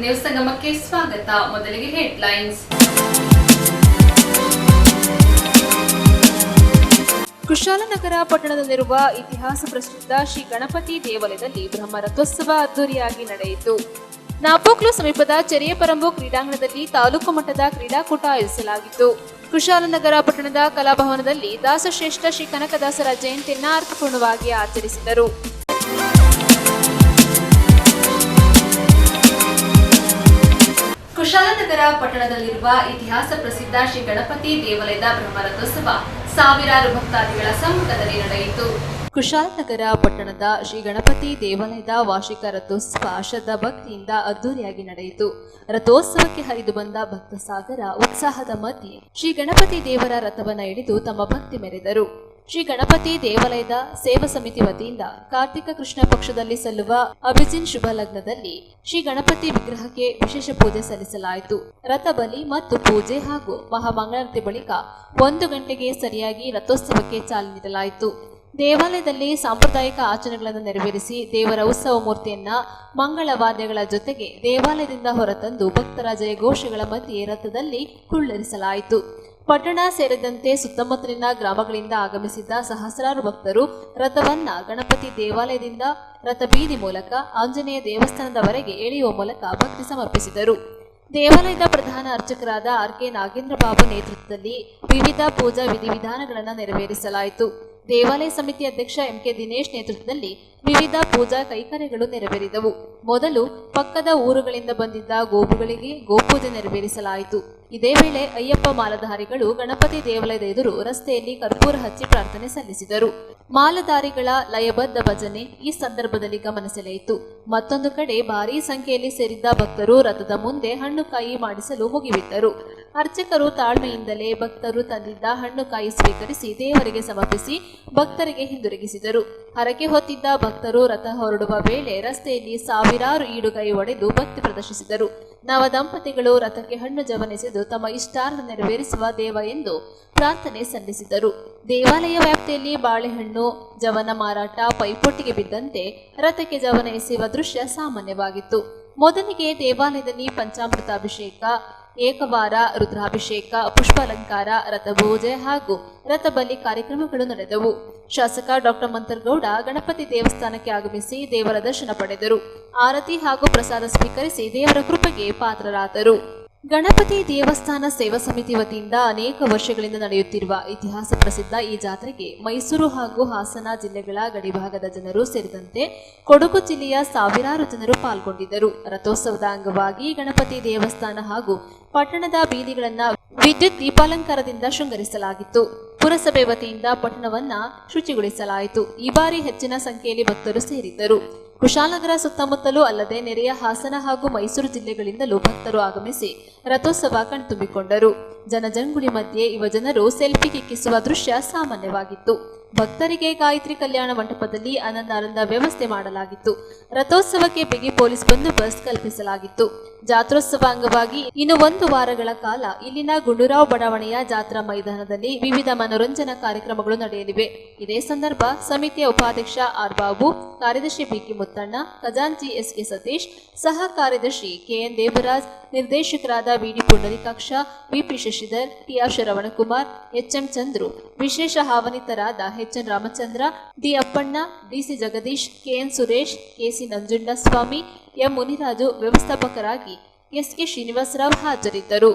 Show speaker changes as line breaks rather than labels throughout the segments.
News ಸಂಗಮಕ್ಕೆ ಸ್ವಾಗತ. ಮೊದಲಿಗೆ headlines. Kushalnagar ಪಟ್ಟಣದಲ್ಲಿರುವ ಇತಿಹಾಸ ಪ್ರಸಿದ್ಧ ಶ್ರೀ ಗಣಪತಿ ದೇವಾಲಯದಲ್ಲಿ ಬ್ರಹ್ಮರಥೋತ್ಸವ ಅದ್ದೂರಿಯಾಗಿ ನಡೆಯಿತು. ನಾಪೋಕ್ಲು ಸಮೀಪದ ಚೆರಿಯಪರಂಬು ಕ್ರೀಡಾಂಗಣದಲ್ಲಿ ತಾಲೂಕು ಮಟ್ಟದ ಕ್ರೀಡಾಕೂಟ ಆಯೋಜಿಸಲಾಗಿತ್ತು. ಕುಶಾಲನಗರ ಪಟ್ಟಣದ ಕಲಾಭವನದಲ್ಲಿ ದಾಸಶ್ರೇಷ್ಠ ಶ್ರೀ ಕನಕದಾಸರ ಜಯಂತಿಯನ್ನು ಅರ್ಥಪೂರ್ಣವಾಗಿ ಆಚರಿಸಿದರು. ಕುಶಾಲನಗರ ಪಟ್ಟಣದಲ್ಲಿರುವ ಇತಿಹಾಸ ಪ್ರಸಿದ್ಧ ಶ್ರೀ ಗಣಪತಿ ದೇವಾಲಯದ ಬ್ರಹ್ಮರಥೋತ್ಸವ ಸಾವಿರಾರು ಭಕ್ತಾದಿಗಳ ಸಮ್ಮುಖದಲ್ಲಿ ನಡೆಯಿತು. ಕುಶಾಲನಗರ ಪಟ್ಟಣದ ಶ್ರೀ ಗಣಪತಿ ದೇವಾಲಯದ ವಾರ್ಷಿಕ ರಥೋತ್ಸವ ಶ್ರದ್ಧಾ ಭಕ್ತಿಯಿಂದ ಅದ್ದೂರಿಯಾಗಿ ನಡೆಯಿತು. ರಥೋತ್ಸವಕ್ಕೆ ಹರಿದು ಬಂದ ಭಕ್ತ ಸಾಗರ ಉತ್ಸಾಹದ ಮಧ್ಯೆ ಶ್ರೀ ಗಣಪತಿ ದೇವರ ರಥವನ್ನು ಹಿಡಿದು ತಮ್ಮ ಭಕ್ತಿ ಮೆರೆದರು. ಶ್ರೀ ಗಣಪತಿ ದೇವಾಲಯದ ಸೇವಾ ಸಮಿತಿ ವತಿಯಿಂದ ಕಾರ್ತಿಕ ಕೃಷ್ಣ ಪಕ್ಷದಲ್ಲಿ ಸಲ್ಲುವ ಅಭಿಜಿನ್ ಶುಭ ಲಗ್ನದಲ್ಲಿ ಶ್ರೀ ಗಣಪತಿ ವಿಗ್ರಹಕ್ಕೆ ವಿಶೇಷ ಪೂಜೆ ಸಲ್ಲಿಸಲಾಯಿತು. ರಥಬಲಿ ಮತ್ತು ಪೂಜೆ ಹಾಗೂ ಮಹಾಮಂಗಳಾರತಿ ಬಳಿಕ 1 ಗಂಟೆಗೆ ಸರಿಯಾಗಿ ರಥೋತ್ಸವಕ್ಕೆ ಚಾಲನೆ ನೀಡಲಾಯಿತು. ದೇವಾಲಯದಲ್ಲಿ ಸಾಂಪ್ರದಾಯಿಕ ಆಚರಣೆಗಳನ್ನು ನೆರವೇರಿಸಿ ದೇವರ ಉತ್ಸವ ಮೂರ್ತಿಯನ್ನ ಮಂಗಳವಾದ್ಯಗಳ ಜೊತೆಗೆ ದೇವಾಲಯದಿಂದ ಹೊರತಂದು ಭಕ್ತರ ಜಯಘೋಷಗಳ ಮಧ್ಯೆ ರಥದಲ್ಲಿ ಕುಳ್ಳಿರಿಸಲಾಯಿತು. ಪಟ್ಟಣ ಸೇರಿದಂತೆ ಸುತ್ತಮುತ್ತಲಿನ ಗ್ರಾಮಗಳಿಂದ ಆಗಮಿಸಿದ್ದ ಸಹಸ್ರಾರು ಭಕ್ತರು ರಥವನ್ನ ಗಣಪತಿ ದೇವಾಲಯದಿಂದ ರಥಬೀದಿ ಮೂಲಕ ಆಂಜನೇಯ ದೇವಸ್ಥಾನದವರೆಗೆ ಎಳೆಯುವ ಮೂಲಕ ಭಕ್ತಿ ಸಮರ್ಪಿಸಿದರು. ದೇವಾಲಯದ ಪ್ರಧಾನ ಅರ್ಚಕರಾದ ಆರ್.ಕೆ. ನಾಗೇಂದ್ರ ಬಾಬು ನೇತೃತ್ವದಲ್ಲಿ ವಿವಿಧ ಪೂಜಾ ವಿಧಿವಿಧಾನಗಳನ್ನು ನೆರವೇರಿಸಲಾಯಿತು. ದೇವಾಲಯ ಸಮಿತಿ ಅಧ್ಯಕ್ಷ ಎಂ.ಕೆ. ದಿನೇಶ್ ನೇತೃತ್ವದಲ್ಲಿ ವಿವಿಧ ಪೂಜಾ ಕೈಕರ್ಯಗಳು ನೆರವೇರಿದವು. ಮೊದಲು ಪಕ್ಕದ ಊರುಗಳಿಂದ ಬಂದಿದ್ದ ಗೋಪುಗಳಿಗೆ ಗೋಪೂಜೆ ನೆರವೇರಿಸಲಾಯಿತು. ಇದೇ ವೇಳೆ ಅಯ್ಯಪ್ಪ ಮಾಲಧಾರಿಗಳು ಗಣಪತಿ ದೇವಾಲಯದ ಎದುರು ರಸ್ತೆಯಲ್ಲಿ ಕರ್ಪೂರ ಹಚ್ಚಿ ಪ್ರಾರ್ಥನೆ ಸಲ್ಲಿಸಿದರು. ಮಾಲಧಾರಿಗಳ ಲಯಬದ್ಧ ಭಜನೆ ಈ ಸಂದರ್ಭದಲ್ಲಿ ಗಮನ ಸೆಳೆಯಿತು. ಮತ್ತೊಂದು ಕಡೆ ಭಾರೀ ಸಂಖ್ಯೆಯಲ್ಲಿ ಸೇರಿದ್ದ ಭಕ್ತರು ರಥದ ಮುಂದೆ ಹಣ್ಣುಕಾಯಿ ಮಾಡಿಸಲು ಮುಗಿಬಿದ್ದರು. ಅರ್ಚಕರು ತಾಳ್ಮೆಯಿಂದಲೇ ಭಕ್ತರು ತಂದಿದ್ದ ಹಣ್ಣುಕಾಯಿ ಸ್ವೀಕರಿಸಿ ದೇವರಿಗೆ ಸಮರ್ಪಿಸಿ ಭಕ್ತರಿಗೆ ಹಿಂದಿರುಗಿಸಿದರು. ಹರಕೆ ಹೊತ್ತಿದ್ದ ಭಕ್ತರು ರಥ ಹೊರಡುವ ವೇಳೆ ರಸ್ತೆಯಲ್ಲಿ ಸಾವಿರಾರು ಈಡುಗೈ ಒಡೆದು ಭಕ್ತಿ ಪ್ರದರ್ಶಿಸಿದರು. ನವ ದಂಪತಿಗಳು ರಥಕ್ಕೆ ಹಣ್ಣು ಜವನಿಸಿದು ತಮ್ಮ ಇಷ್ಟಾರ್ಥ ನೆರವೇರಿಸುವ ದೇವ ಎಂದು ಪ್ರಾರ್ಥನೆ ಸಲ್ಲಿಸಿದರು. ದೇವಾಲಯ ವ್ಯಾಪ್ತಿಯಲ್ಲಿ ಬಾಳೆಹಣ್ಣು ಜವನ ಮಾರಾಟ ಪೈಪೋಟಿಗೆ ಬಿದ್ದಂತೆ ರಥಕ್ಕೆ ಜವನ ಎಸೆಯುವ ದೃಶ್ಯ ಸಾಮಾನ್ಯವಾಗಿತ್ತು. ಮೊದಲಿಗೆ ದೇವಾಲಯದಲ್ಲಿ ಪಂಚಾಮೃತಾಭಿಷೇಕ, ಏಕವಾರ ರುದ್ರಾಭಿಷೇಕ, ಪುಷ್ಪಾಲಂಕಾರ, ರಥಪೂಜೆ ಹಾಗೂ ರಥಬಲಿ ಕಾರ್ಯಕ್ರಮಗಳು ನಡೆದವು. ಶಾಸಕ ಡಾಕ್ಟರ್ ಮಂತರ್ಗೌಡ ಗಣಪತಿ ದೇವಸ್ಥಾನಕ್ಕೆ ಆಗಮಿಸಿ ದೇವರ ದರ್ಶನ ಪಡೆದರು. ಆರತಿ ಹಾಗೂ ಪ್ರಸಾದ ಸ್ವೀಕರಿಸಿ ದೇವರ ಕೃಪೆಗೆ ಪಾತ್ರರಾದರು. ಗಣಪತಿ ದೇವಸ್ಥಾನ ಸೇವಾ ಸಮಿತಿ ವತಿಯಿಂದ ಅನೇಕ ವರ್ಷಗಳಿಂದ ನಡೆಯುತ್ತಿರುವ ಇತಿಹಾಸ ಪ್ರಸಿದ್ಧ ಈ ಜಾತ್ರೆಗೆ ಮೈಸೂರು ಹಾಗೂ ಹಾಸನ ಜಿಲ್ಲೆಗಳ ಗಡಿಭಾಗದ ಜನರು ಸೇರಿದಂತೆ ಕೊಡಗು ಜಿಲ್ಲೆಯ ಸಾವಿರಾರು ಜನರು ಪಾಲ್ಗೊಂಡಿದ್ದರು. ರಥೋತ್ಸವದ ಅಂಗವಾಗಿ ಗಣಪತಿ ದೇವಸ್ಥಾನ ಹಾಗೂ ಪಟ್ಟಣದ ಬೀದಿಗಳನ್ನು ವಿದ್ಯುತ್ ದೀಪಾಲಂಕಾರದಿಂದ ಶೃಂಗರಿಸಲಾಗಿತ್ತು. ಪುರಸಭೆ ವತಿಯಿಂದ ಪಟ್ಟಣವನ್ನ ಶುಚಿಗೊಳಿಸಲಾಯಿತು. ಈ ಬಾರಿ ಹೆಚ್ಚಿನ ಸಂಖ್ಯೆಯಲ್ಲಿ ಭಕ್ತರು ಸೇರಿದ್ದರು. ಕುಶಾಲನಗರ ಸುತ್ತಮುತ್ತಲೂ ಅಲ್ಲದೆ ನೆರೆಯ ಹಾಸನ ಹಾಗೂ ಮೈಸೂರು ಜಿಲ್ಲೆಗಳಿಂದಲೂ ಭಕ್ತರು ಆಗಮಿಸಿ ರಥೋತ್ಸವ ಕಣ್ತುಂಬಿಕೊಂಡರು. ಜನಜಂಗುಳಿ ಮಧ್ಯೆ ಯುವಜನರು ಸೆಲ್ಫಿ ಕಿಕ್ಕಿಸುವ ದೃಶ್ಯ ಸಾಮಾನ್ಯವಾಗಿತ್ತು. ಭಕ್ತರಿಗೆ ಗಾಯತ್ರಿ ಕಲ್ಯಾಣ ಮಂಟಪದಲ್ಲಿ ಆನಂದ ವ್ಯವಸ್ಥೆ ಮಾಡಲಾಗಿತ್ತು. ರಥೋತ್ಸವಕ್ಕೆ ಬಿಗಿ ಪೊಲೀಸ್ ಬಂದೋಬಸ್ತ್ ಕಲ್ಪಿಸಲಾಗಿತ್ತು. ಜಾತ್ರೋತ್ಸವ ಅಂಗವಾಗಿ ಇನ್ನು 1 ವಾರಗಳ ಕಾಲ ಇಲ್ಲಿನ ಗುಂಡೂರಾವ್ ಬಡಾವಣೆಯ ಜಾತ್ರಾ ಮೈದಾನದಲ್ಲಿ ವಿವಿಧ ಮನೋರಂಜನಾ ಕಾರ್ಯಕ್ರಮಗಳು ನಡೆಯಲಿವೆ. ಇದೇ ಸಂದರ್ಭ ಸಮಿತಿಯ ಉಪಾಧ್ಯಕ್ಷ ಆರ್ ಬಾಬು, ಕಾರ್ಯದರ್ಶಿ ಬಿಕೆ ಮುತ್ತಣ್ಣ, ಖಜಾಂಚಿ ಎಸ್.ಕೆ. ಸತೀಶ್, ಸಹ ಕಾರ್ಯದರ್ಶಿ ಕೆ.ಎನ್. ದೇವರಾಜ್, ನಿರ್ದೇಶಕರಾದ V D. Pundarikaksha, V P. Shashidhar, T R. Shravanakumar, H M. Chandru, ವಿಶೇಷ ಆಹ್ವಾನಿತರಾದ H N. Ramachandra, D. Appanna, D C. Jagadish, K N. Suresh, K C. Nanjundaswamy, M. Muniraju ವ್ಯವಸ್ಥಾಪಕರಾಗಿ ಎಸ್.ಕೆ. ಶ್ರೀನಿವಾಸರಾವ್ ಹಾಜರಿದ್ದರು.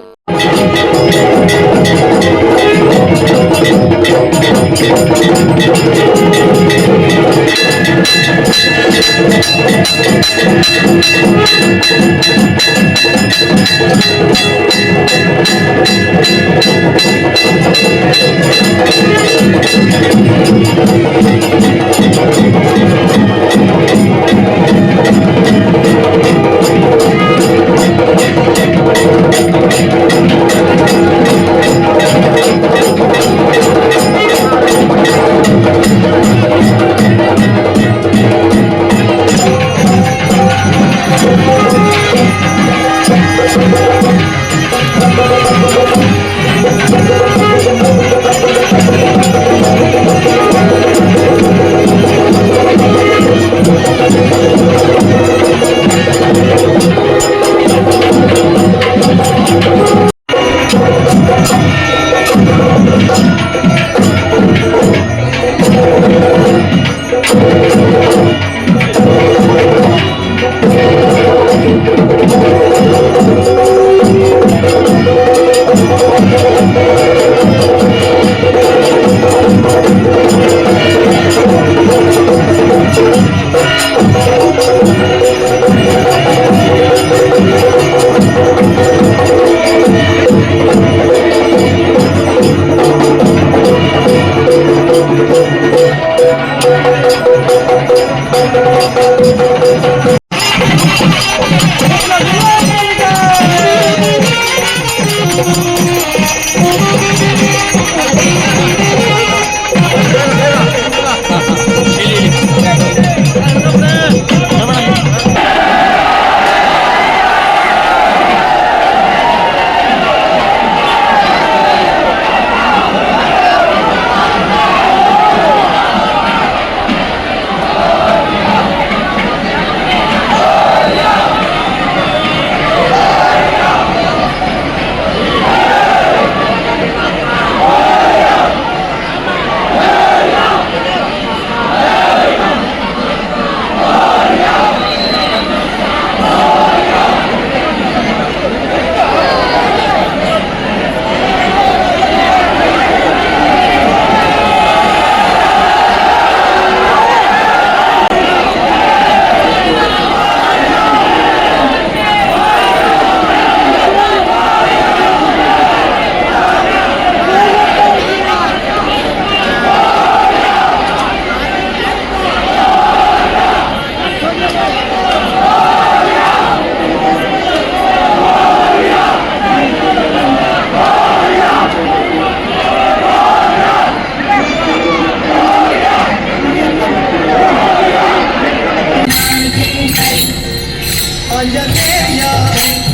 ಆಂಜನೇಯ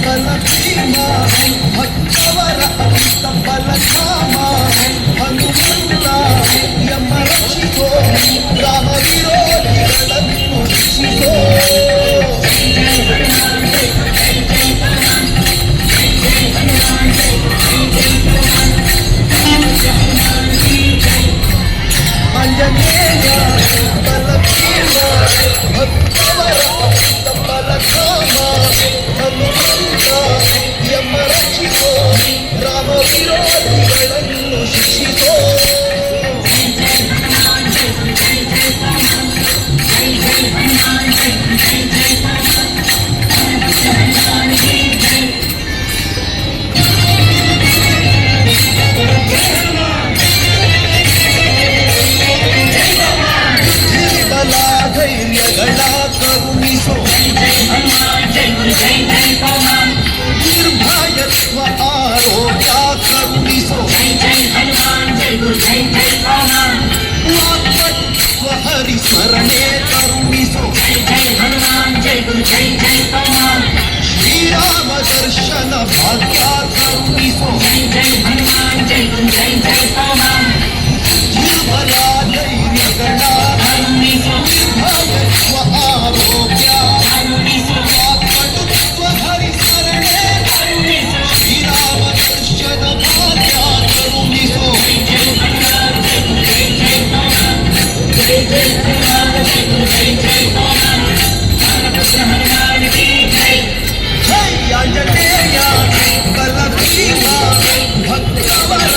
ಬಲಭೀಮ ಭಕ್ತವರ ಬಲಧಾಮ ಹನುಮಂತ ಯಮ ರಕ್ಷಿಸೋ ರಾಮ ವಿರೋಧಿಗಳನ್ನು ರಕ್ಷಿಸೋ ಆಂಜನೇಯ ಬಲಭೀಮ ಭಕ್ತವರ ಬಲಧಾಮ ಹನುಮಂತ ಯಮ ರಕ್ಷಿಸೋ ರಾಮ ವಿರೋಧಿಗಳನ್ನು ಶಿಕ್ಷಿಸೋ ಬಲ ಧೈರ್ಯಗಳ ಕರುಣಿಸೋ ನಿರ್ಭಯತ್ವ ಆರೋಗ್ಯ ಕರುಣಿಸೋ ಆತ್ಮತ್ವ ಹರಿಸ್ಮರಣೆ ಕರುಣಿಸೋ ಶ್ರೀರಾಮ ದರ್ಶನ ಭಾಗ್ಯ ಕರುಣಿಸೋ ನಿರ್ಬಲ ಧೈರ್ಯಗಳ ನಿರ್ಭಯತ್ವ ಆರೋಗ್ಯ ಆತ್ಮತ್ವ ಹರಿಸ್ಮರಣೆ ಶ್ರೀರಾಮ ದರ್ಶನ ಭಾಗ್ಯ ಕರುಣಿಸೋ ಜೈ ಆಂಜನೇಯ ಬಲಭೀಮ ಭಕ್ತವರ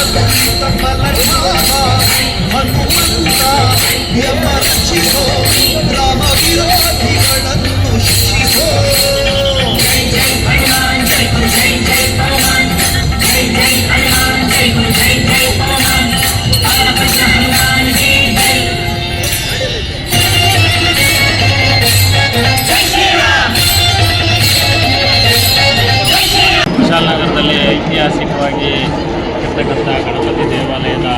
ಬಲಧಾಮ ಹನುಮಂತ ಯಮ ರಕ್ಷಿಸೋ ರಾಮ ವಿರೋಧಿಗಳನ್ನು ಶಿಕ್ಷಿಸೋ
ಕುಶಾಲನಗರದಲ್ಲಿ ಐತಿಹಾಸಿಕವಾಗಿ ಇರ್ತಕ್ಕಂಥ ಗಣಪತಿ ದೇವಾಲಯದ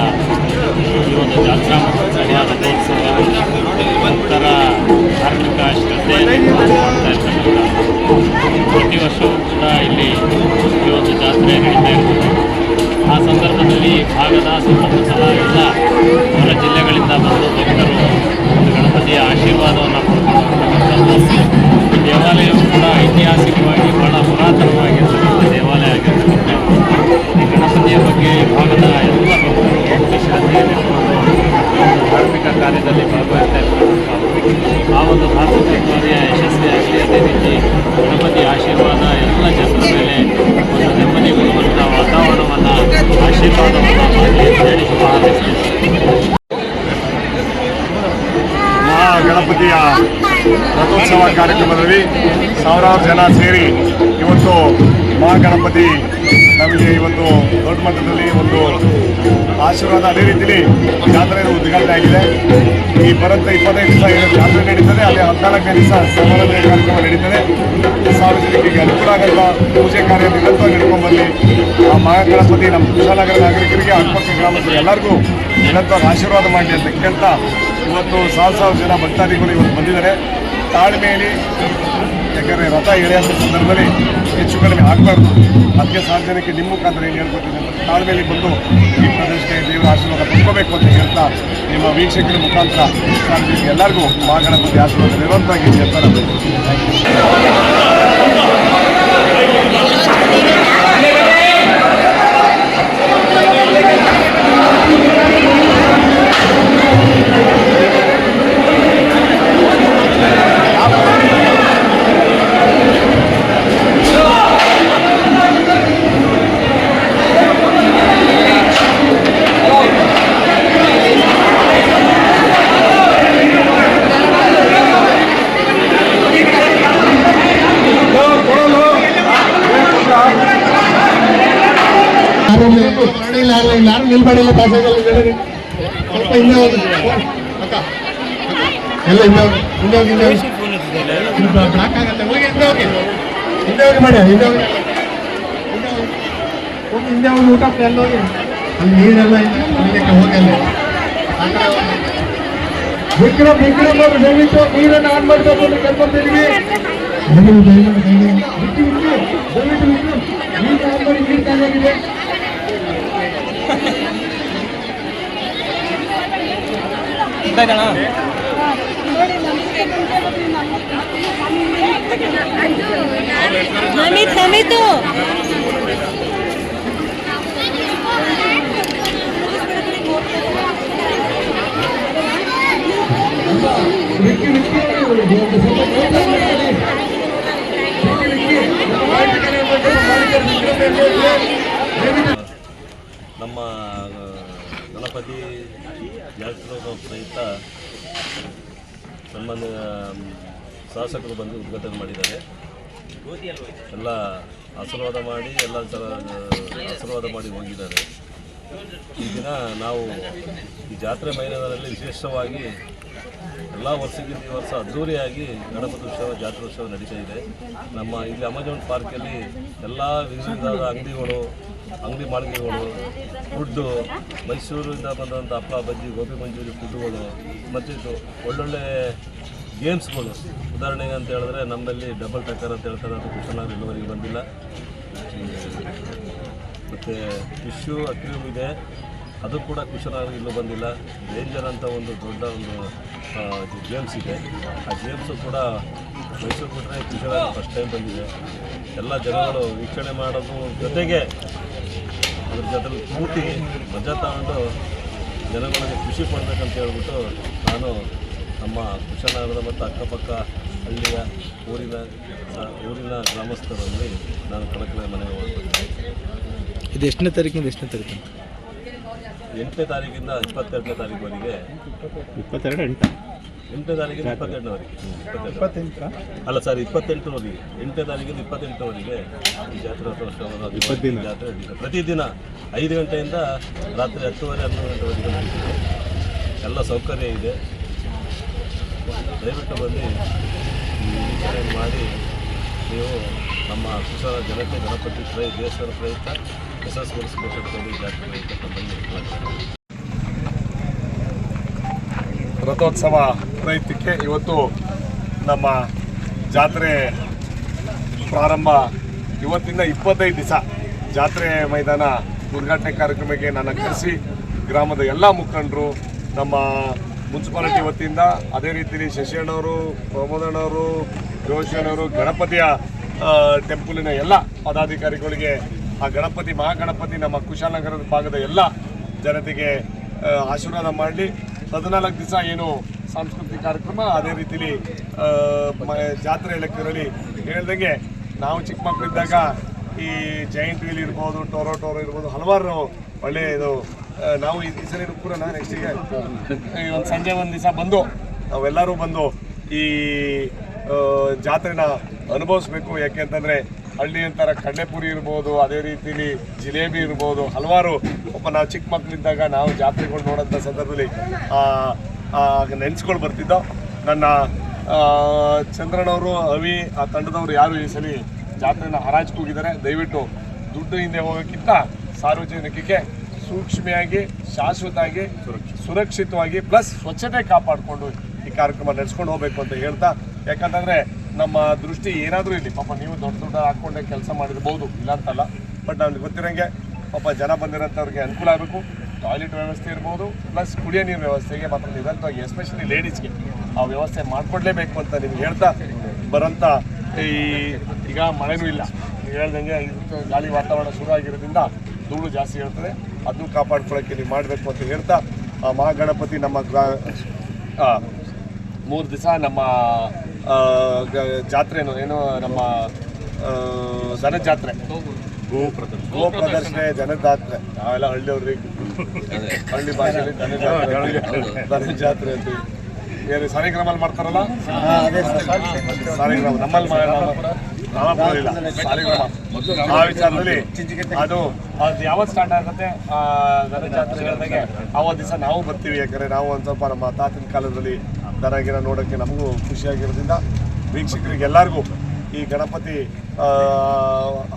ಈ ಒಂದು ಜಾತ್ರಾ ಮಹೋತ್ಸವ ರಥೋತ್ಸವ ಒಂಥರ ಧಾರ್ಮಿಕ ಶ್ರದ್ಧೆಯನ್ನು ಮಾಡ್ತಾ ಇರ್ತಕ್ಕಂಥ ಪ್ರತಿ ವರ್ಷವೂ ಕೂಡ ಇಲ್ಲಿ ಈ ಒಂದು ಜಾತ್ರೆ ನಡೀತಾ ಇರ್ತದೆ. ಆ ಸಂದರ್ಭದಲ್ಲಿ ಭಾಗದ ಸುತ್ತಮುತ್ತಲ ಎಲ್ಲ ಹೊರ ಜಿಲ್ಲೆಗಳಿಂದ ಬಂದು ಭಕ್ತರು ಒಂದು ಗಣಪತಿಯ ಆಶೀರ್ವಾದವನ್ನು ಪಡ್ಕೊಂಡಿರ್ತಕ್ಕಂಥದ್ದು. ಈ ದೇವಾಲಯವು ಕೂಡ ಐತಿಹಾಸಿಕವಾಗಿ ಬಹಳ ಪುರಾತನವಾಗಿರ್ತಕ್ಕಂಥ ದೇವಾಲಯ ಆಗಿರ್ತಕ್ಕಂಥ ಈ ಗಣಪತಿಯ ಬಗ್ಗೆ ಭಾಗದ ಎಲ್ಲ ಭಕ್ತರು ಭಕ್ತಿ ಶ್ರದ್ಧೆಯಲ್ಲಿಟ್ಟುಕೊಂಡು ಒಂದು ಧಾರ್ಮಿಕ ಕಾರ್ಯದಲ್ಲಿ ಭಾಗವಹಿಸ್ತಾ ಇರ್ತಕ್ಕಂಥ ಆ ಒಂದು ಧಾರ್ಮಿಕ ಕಾರ್ಯ ಯಶಸ್ವಿಯಾಗಲಿ. ಅದೇ ರೀತಿ ಗಣಪತಿ ಆಶೀರ್ವಾದ ಎಲ್ಲ ಜನರ ಮೇಲೆ ಒಂದು ನೆಮ್ಮದಿ ಬರುವಂಥ ವಾತಾವರಣವನ್ನು ಆಶೀರ್ವಾದವನ್ನು ಮಾಡಲಿ ಅಂತ ಹೇಳಿ ಶುಭ ಹಾರೈಸ್ತೀನಿ.
ಗಣಪತಿಯ ರಥೋತ್ಸವ ಕಾರ್ಯಕ್ರಮದಲ್ಲಿ ಸಾವಿರಾರು ಜನ ಸೇರಿ ಇವತ್ತು ಮಹಾಗಣಪತಿ ನಮಗೆ ಇವತ್ತು ದೊಡ್ಡ ಮಟ್ಟದಲ್ಲಿ ಒಂದು ಆಶೀರ್ವಾದ. ಅದೇ ರೀತಿಯಲ್ಲಿ ಜಾತ್ರೆ ಉದ್ಘಾಟನೆ ಆಗಿದೆ. ಈ ಬರಂತ 25 ದಿವಸ ಏನು ಜಾತ್ರೆ ನಡೀತದೆ, ಅದೇ 14ನೇ ದಿವಸ ಸಮಾರಾಧನೆ ಕಾರ್ಯಕ್ರಮ ನಡೀತದೆ. ಸಾರ್ವಜನಿಕರಿಗೆ ಅನುಕೂಲ ಆಗಂತ ಪೂಜೆ ಕಾರ್ಯ ನಿರಂತರವಾಗಿ ನಡ್ಕೊಂಡ್ಬಂದು ಆ ಮಹಾಗಣಪತಿ ನಮ್ಮ ಕುಶಾಲನಗರ ನಾಗರಿಕರಿಗೆ ಅಕ್ಕಪಕ್ಕ ಗ್ರಾಮಸ್ಥರು ಎಲ್ಲರಿಗೂ ನಿರಂತರವಾಗಿ ಆಶೀರ್ವಾದ ಮಾಡಲಿ ಅಂತ ಕೇಳ್ತಾ ಇವತ್ತು ಸಾವಿರ ಜನ ಭಕ್ತಾದಿಗಳು ಇವತ್ತು ಬಂದಿದ್ದಾರೆ. ತಾಳ್ಮೆಯಲ್ಲಿ, ಯಾಕಂದರೆ ರಥ ಎಳೆಯುವಂಥ ಸಂದರ್ಭದಲ್ಲಿ ಹೆಚ್ಚು ಕಡಿಮೆ ಆಗಬಾರ್ದು. ಅದಕ್ಕೆ ಸಾರ್ವಜನಿಕ ನಿಮ್ಮ ಮುಖಾಂತರ ಏನು ಹೇಳ್ಕೊಡ್ತೀನಿ ಅಂತ ತಾಳ್ಮೆಯಲ್ಲಿ ಬಂದು ಈ ಪ್ರದೇಶಕ್ಕೆ ದೇವರ ಆಶೀರ್ವಾದ ಪಡ್ಕೋಬೇಕು ಅಂತ ಹೇಳ್ತಾ ನಿಮ್ಮ ವೀಕ್ಷಕರ ಮುಖಾಂತರ ಸಾರ್ವಜನಿಕ ಎಲ್ಲರಿಗೂ ಮಹಾಗಣಪತಿ ಆಶೀರ್ವಾದ ನಿರಂತರವಾಗಿ ಹೇಳ್ತಾರೆ.
ಯಾರು ನಿಲ್ಬಾಡಿಲ್ಲ ಪ್ಯಾಸೇಜಲ್ಲಿ ಸ್ವಲ್ಪ ಹಿಂದೆ ಹೋಗಿ ಅಕ್ಕ ಎಲ್ಲ ಹಿಂದೆ ಹೋಗಿ ಬ್ಲಾಕ್ ಆಗತ್ತೆ. ಹೋಗಿ ಹಿಂದೆ ಹೋಗಿ ಮಾಡಿ ಹಿಂದೆ ಹೋಗಿ ಊಟ ಎಲ್ಲ ಹೋಗಿ ಅಲ್ಲಿ ನೀರೆಲ್ಲ ಅಲ್ಲಿಗೆ ಹೋಗಿ ಅಲ್ಲಿ ವಿಕ್ರಮ್ ದಯವಿಟ್ಟು ನೀರನ್ನು ಆನ್ ಮಾಡಬೇಕು ಅಂತ ಕರ್ಕೊಂತಿದ್ದೀವಿ. ದಯವಿಟ್ಟು ನೀರು ಆನ್ ಮಾಡಿ, ನೀರು ಕಾಲಾಗಿದೆ.
ನಮಿತು
ನಮ್ಮ ಗಣಪತಿ ಜಾತ್ರೋತ್ಸವ ಪ್ರಯುಕ್ತ ಸನ್ಮಾನ್ಯ ಶಾಸಕರು ಬಂದು ಉದ್ಘಾಟನೆ ಮಾಡಿದ್ದಾರೆ. ಎಲ್ಲ ಆಶೀರ್ವಾದ ಮಾಡಿ ಹೋಗಿದ್ದಾರೆ. ಈ ದಿನ ನಾವು ಈ ಜಾತ್ರೆ ಮೈದಾನದಲ್ಲಿ ವಿಶೇಷವಾಗಿ ಎಲ್ಲ ವರ್ಷಕ್ಕಿಂತ ಈ ವರ್ಷ ಅದ್ದೂರಿಯಾಗಿ ಗಣಪತಿ ಉತ್ಸವ ಜಾತ್ರೋತ್ಸವ ನಡೀತಾ ಇದೆ. ನಮ್ಮ ಇಲ್ಲಿ ಅಮೆಜಾನ್ ಪಾರ್ಕಲ್ಲಿ ಎಲ್ಲ ವಿವಿಧವಾದ ಅಂಗಡಿ ಮಾಳಿಗೆಗಳು, ಫುಡ್ಡು, ಮೈಸೂರಿಂದ ಬಂದಂಥ ಹಪ್ಪಳ ಬಜ್ಜಿ, ಗೋಬಿ ಮಂಚೂರಿ ಫುಡ್ಡುಗಳು, ಮತ್ತು ಒಳ್ಳೊಳ್ಳೆ ಗೇಮ್ಸ್ಗಳು. ಉದಾಹರಣೆಗೆ ಅಂತ ಹೇಳಿದ್ರೆ ನಮ್ಮಲ್ಲಿ ಡಬಲ್ ಟಕ್ಕರ್ ಅಂತ ಹೇಳ್ತಾರೆ, ಅದು ಕುಶಾಲನಗರ ಇಲ್ಲಿವರೆಗೆ ಬಂದಿಲ್ಲ. ಮತ್ತು ಫಿಶ್ಶು ಅಕ್ವೇರಿಯಂ ಇದೆ, ಅದು ಕೂಡ ಕುಶಾಲನಗರ ಇಲ್ಲೂ ಬಂದಿಲ್ಲ. ರೇಂಜರ್ ಅಂತ ಒಂದು ದೊಡ್ಡ ಗೇಮ್ಸ್ ಇದೆ. ಆ ಗೇಮ್ಸು ಕೂಡ ಮೈಸೂರು ಬಿಟ್ಟರೆ ಕುಶಾಲನಗರ ಫಸ್ಟ್ ಟೈಮ್ ಬಂದಿದೆ. ಎಲ್ಲ ಜನಗಳು ವೀಕ್ಷಣೆ ಮಾಡೋದು ಜೊತೆಗೆ ಅದ್ರ ಜೊತೆಲಿ ಕೂತಿ ಮಜಾ ತಗೊಂಡು ಜನಗಳಿಗೆ ಖುಷಿ ಪಡ್ಬೇಕಂತ ಹೇಳ್ಬಿಟ್ಟು ನಾನು ನಮ್ಮ ಕುಶಾಲನಗರದ ಮತ್ತು ಅಕ್ಕಪಕ್ಕ ಹಳ್ಳಿಯ ಊರಿನ ಗ್ರಾಮಸ್ಥರಲ್ಲಿ ನಾನು ಕಳಕಳಿ ಮನವಿ ಮಾಡ್ತೀನಿ.
ಇದು ಎಷ್ಟನೇ ತಾರೀಕಿಂದ ಎಷ್ಟನೇ ತಾರೀಕು?
8ನೇ ತಾರೀಕಿಂದ 22ನೇ ತಾರೀಕುವರೆಗೆ.
22
8ನೇ ತಾರೀಕಿಂದ 22ರವರೆಗೆ. ಅಲ್ಲ ಸರ್, 28ರವರೆಗೆ. 8ನೇ ತಾರೀಕಿಂದ 28ರವರೆಗೆ ಈ ಜಾತ್ರೋತ್ಸವ ಜಾತ್ರೆ ನಡೀತದೆ. ಪ್ರತಿದಿನ 5 ಗಂಟೆಯಿಂದ ರಾತ್ರಿ 10:30, 11 ಗಂಟೆವರೆಗೆ ನಡೀತದೆ. ಎಲ್ಲ ಸೌಕರ್ಯ ಇದೆ. ದಯವಿಟ್ಟು ಬಂದು ವೀಕ್ಷಣೆ ಮಾಡಿ ನೀವು ನಮ್ಮ ಕುಶಾಲ ಜನತೆ ಗಣಪತಿ ದೇಶದ ಪ್ರಯುಕ್ತ ಯಶಸ್ವಿಗೊಳಿಸಬೇಕಂತ ಜಾತ್ರೆ ಪ್ರಯುಕ್ತ ತಮ್ಮಲ್ಲಿ
ರಥೋತ್ಸವ ಪ್ರಯುಕ್ತಕ್ಕೆ ಇವತ್ತು ನಮ್ಮ ಜಾತ್ರೆ ಪ್ರಾರಂಭ. ಇವತ್ತಿಂದ 25 ದಿವಸ ಜಾತ್ರೆ ಮೈದಾನ ಉದ್ಘಾಟನೆ ಕಾರ್ಯಕ್ರಮಕ್ಕೆ ನನ್ನ ಕರೆಸಿ ಗ್ರಾಮದ ಎಲ್ಲ ಮುಖಂಡರು, ನಮ್ಮ ಮುನ್ಸಿಪಾಲಿಟಿ ವತಿಯಿಂದ, ಅದೇ ರೀತಿಯಲ್ಲಿ ಶಶಿಯಣ್ಣವರು, ಪ್ರಮೋದಣ್ಣವರು, ಜೋಶಿಯಣ್ಣವರು, ಗಣಪತಿಯ ಟೆಂಪಲಿನ ಎಲ್ಲ ಪದಾಧಿಕಾರಿಗಳಿಗೆ, ಆ ಗಣಪತಿ ಮಹಾಗಣಪತಿ ನಮ್ಮ ಕುಶಾಲನಗರದ ಭಾಗದ ಎಲ್ಲ ಜನತೆಗೆ ಆಶೀರ್ವಾದ ಮಾಡಲಿ. 14 ದಿವಸ ಏನು ಸಾಂಸ್ಕೃತಿಕ ಕಾರ್ಯಕ್ರಮ, ಅದೇ ರೀತಿಯಲ್ಲಿ ಜಾತ್ರೆ ಲೆಕ್ಕದಲ್ಲಿ ಹೇಳ್ದಂಗೆ ನಾವು ಚಿಕ್ಕ ಮಕ್ಕಳಿದ್ದಾಗ ಈ ಜೈಂಟ್ ವೀಲ್ ಇರ್ಬೋದು, ಟೋರೋ ಇರ್ಬೋದು, ಹಲವಾರು ಒಳ್ಳೆಯದು. ನಾವು ಈ ಸಲ ಕೂಡ ನೆಕ್ಸ್ಟಿಗೆ ಒಂದು ಸಂಜೆ ಒಂದು ದಿವಸ ಬಂದು ನಾವೆಲ್ಲರೂ ಬಂದು ಈ ಜಾತ್ರೆನ ಅನುಭವಿಸ್ಬೇಕು. ಯಾಕೆ ಅಂತಂದರೆ ಹಳ್ಳಿ ಅಂತಾರೆ ಕಡಲೆಪುರಿ ಇರ್ಬೋದು, ಅದೇ ರೀತಿಲಿ ಜಿಲೇಬಿ ಇರ್ಬೋದು, ಹಲವಾರು ನಾವು ಚಿಕ್ಕ ಮಕ್ಕಳಿದ್ದಾಗ ನಾವು ಜಾತ್ರೆಗಳು ನೋಡೋಂಥ ಸಂದರ್ಭದಲ್ಲಿ ನೆನೆಸ್ಕೊಂಡು ಬರ್ತಿದ್ದೋ. ನನ್ನ ಚಂದ್ರನವರು, ಅವಿ, ಆ ತಂಡದವರು ಯಾರು ಈ ಸಲ ಜಾತ್ರೆನ ಹರಾಜಿಗೆ ಹೋಗಿದ್ದಾರೆ. ದಯವಿಟ್ಟು ದುಡ್ಡು ಹಿಂದೆ ಹೋಗೋಕ್ಕಿಂತ ಸಾರ್ವಜನಿಕಕ್ಕೆ ಸೂಕ್ಷ್ಮವಾಗಿ, ಶಾಶ್ವತವಾಗಿ, ಸುರಕ್ಷಿತವಾಗಿ ಪ್ಲಸ್ ಸ್ವಚ್ಛತೆ ಕಾಪಾಡಿಕೊಂಡು ಈ ಕಾರ್ಯಕ್ರಮ ನಡೆಸ್ಕೊಂಡು ಹೋಗಬೇಕು ಅಂತ ಹೇಳ್ತಾ, ಯಾಕಂತಂದರೆ ನಮ್ಮ ದೃಷ್ಟಿ ಏನಾದರೂ ಇಲ್ಲಿ ಪಾಪ ನೀವು ದೊಡ್ಡ ಹಾಕ್ಕೊಂಡೆ ಕೆಲಸ ಮಾಡಿರ್ಬೋದು, ಇಲ್ಲ ಅಂತಲ್ಲ, ಬಟ್ ನಮ್ಗೆ ಗೊತ್ತಿರೋಂಗೆ ಪಾಪ ಜನ ಬಂದಿರೋಂಥವ್ರಿಗೆ ಅನುಕೂಲ ಆಗಬೇಕು. ಟಾಯ್ಲೆಟ್ ವ್ಯವಸ್ಥೆ ಇರ್ಬೋದು, ಪ್ಲಸ್ ಕುಡಿಯೋ ನೀರು ವ್ಯವಸ್ಥೆಗೆ ಮಾತ್ರ ನಿರಂತರವಾಗಿ ಎಸ್ಪೆಷಲಿ ಲೇಡೀಸ್ಗೆ ಆ ವ್ಯವಸ್ಥೆ ಮಾಡಿಕೊಡ್ಲೇಬೇಕು ಅಂತ ನಿಮ್ಗೆ ಹೇಳ್ತಾ ಬರೋಂಥ ಈಗ ಮಳೆನೂ ಇಲ್ಲ, ನೀವು ಹೇಳ್ದಂಗೆ ಇದು ಗಾಳಿ ವಾತಾವರಣ ಶುರು ಆಗಿರೋದ್ರಿಂದ ಧೂಳು ಜಾಸ್ತಿ ಇರ್ತದೆ, ಅದನ್ನು ಕಾಪಾಡ್ಕೊಳ್ಳೋಕ್ಕೆ ನೀವು ಮಾಡಬೇಕು ಅಂತ ಹೇಳ್ತಾ, ಮಹಾಗಣಪತಿ ನಮ್ಮ 3 ದಿವಸ ನಮ್ಮ ಜಾತ್ರೆನೂ ಏನು ನಮ್ಮ ದನ ಜಾತ್ರೆ, ಗೋ ಪ್ರದರ್ಶನ, ಜನ ಜಾತ್ರೆ, ನಾವೆಲ್ಲ ಹಳ್ಳಿಯವ್ರಿಗೆ ಹಳ್ಳಿ ಭಾಷೆಯಲ್ಲಿ ದನ ಜಾತ್ರೆ ಅಂತ ಬೇರೆ ಸಾಲಿಗ್ರಾಮಲ್ಲಿ ಮಾಡ್ತಾರಲ್ಲ, ಸಾಲಿಗ್ರಾಮ ನಮ್ಮಲ್ಲಿ ನಾಮಪುರವಿಲ್ಲ, ಸಾಲಿಗ್ರಾಮ. ಆ ವಿಚಾರದಲ್ಲಿ ಅದು ಯಾವತ್ತು ಸ್ಟಾರ್ಟ್ ಆಗುತ್ತೆ ದನ ಜಾತ್ರೆ ಹೇಳಿದಾಗೆ ಆವತ್ತು ದಿವಸ ನಾವು ಬರ್ತೀವಿ. ಯಾಕಂದರೆ ನಾವು ಒಂದು ಸ್ವಲ್ಪ ನಮ್ಮ ತಾತಿನ ಕಾಲದಲ್ಲಿ ದನಗಿನ ನೋಡೋಕ್ಕೆ ನಮಗೂ ಖುಷಿಯಾಗಿರೋದ್ರಿಂದ ವೀಕ್ಷಕರಿಗೆ ಎಲ್ಲರಿಗೂ ಈ ಗಣಪತಿ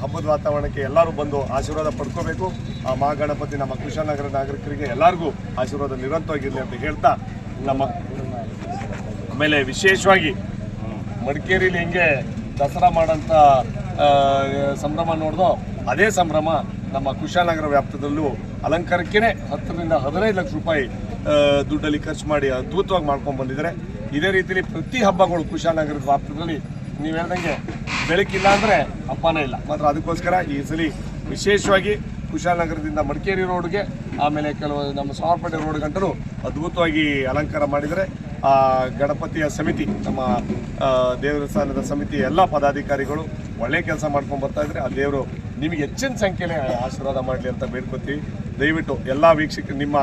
ಹಬ್ಬದ ವಾತಾವರಣಕ್ಕೆ ಎಲ್ಲರೂ ಬಂದು ಆಶೀರ್ವಾದ ಪಡ್ಕೋಬೇಕು. ಆ ಮಹಾಗಣಪತಿ ನಮ್ಮ ಕುಶಾಲನಗರ ನಾಗರಿಕರಿಗೆ ಎಲ್ಲರಿಗೂ ಆಶೀರ್ವಾದ ನಿರಂತರವಾಗಿರಲಿ ಅಂತ ಹೇಳ್ತಾ, ನಮ್ಮ ಆಮೇಲೆ ವಿಶೇಷವಾಗಿ ಮಡಿಕೇರಿಲಿ ಹೆಂಗೆ ದಸರಾ ಮಾಡೋಂಥ ಸಂಭ್ರಮ ನೋಡ್ದೋ ಅದೇ ಸಂಭ್ರಮ ನಮ್ಮ ಕುಶಾಲನಗರ ವ್ಯಾಪ್ತದಲ್ಲೂ ಅಲಂಕಾರಕ್ಕೇ 10 ರಿಂದ 15 ಲಕ್ಷ ರೂಪಾಯಿ ದುಡ್ಡಲ್ಲಿ ಖರ್ಚು ಮಾಡಿ ಅದ್ಭುತವಾಗಿ ಮಾಡ್ಕೊಂಡು ಬಂದಿದ್ದಾರೆ. ಇದೇ ರೀತಿಯಲ್ಲಿ ಪ್ರತಿ ಹಬ್ಬಗಳು ಕುಶಾಲನಗರದ ವ್ಯಾಪ್ತದಲ್ಲಿ ನೀವು ಹೇಳ್ದಂಗೆ ಬೆಳಕಿಲ್ಲ ಅಂದರೆ ಹಬ್ಬನೇ ಇಲ್ಲ. ಮಾತ್ರ ಅದಕ್ಕೋಸ್ಕರ ಈ ಸಲ ವಿಶೇಷವಾಗಿ ಕುಶಾಲನಗರದಿಂದ ಮಡಿಕೇರಿ ರೋಡ್ಗೆ, ಆಮೇಲೆ ಕೆಲವು ನಮ್ಮ ಸಾವರ್ಪೇಟೆ ರೋಡ್ ಗಂಟಲು ಅದ್ಭುತವಾಗಿ ಅಲಂಕಾರ ಮಾಡಿದರೆ ಆ ಗಣಪತಿಯ ಸಮಿತಿ, ನಮ್ಮ ದೇವಸ್ಥಾನದ ಸಮಿತಿ ಎಲ್ಲ ಪದಾಧಿಕಾರಿಗಳು ಒಳ್ಳೆ ಕೆಲಸ ಮಾಡ್ಕೊಂಡು ಬರ್ತಾ ಇದ್ದಾರೆ. ಆ ದೇವರು ನಿಮಗೆ ಹೆಚ್ಚಿನ ಸಂಖ್ಯೆಯಲ್ಲಿ ಆಶೀರ್ವಾದ ಮಾಡಲಿ ಅಂತ ಬೇಡ್ಕೊತೀವಿ. ದಯವಿಟ್ಟು ಎಲ್ಲ ವೀಕ್ಷಕರು, ನಿಮ್ಮ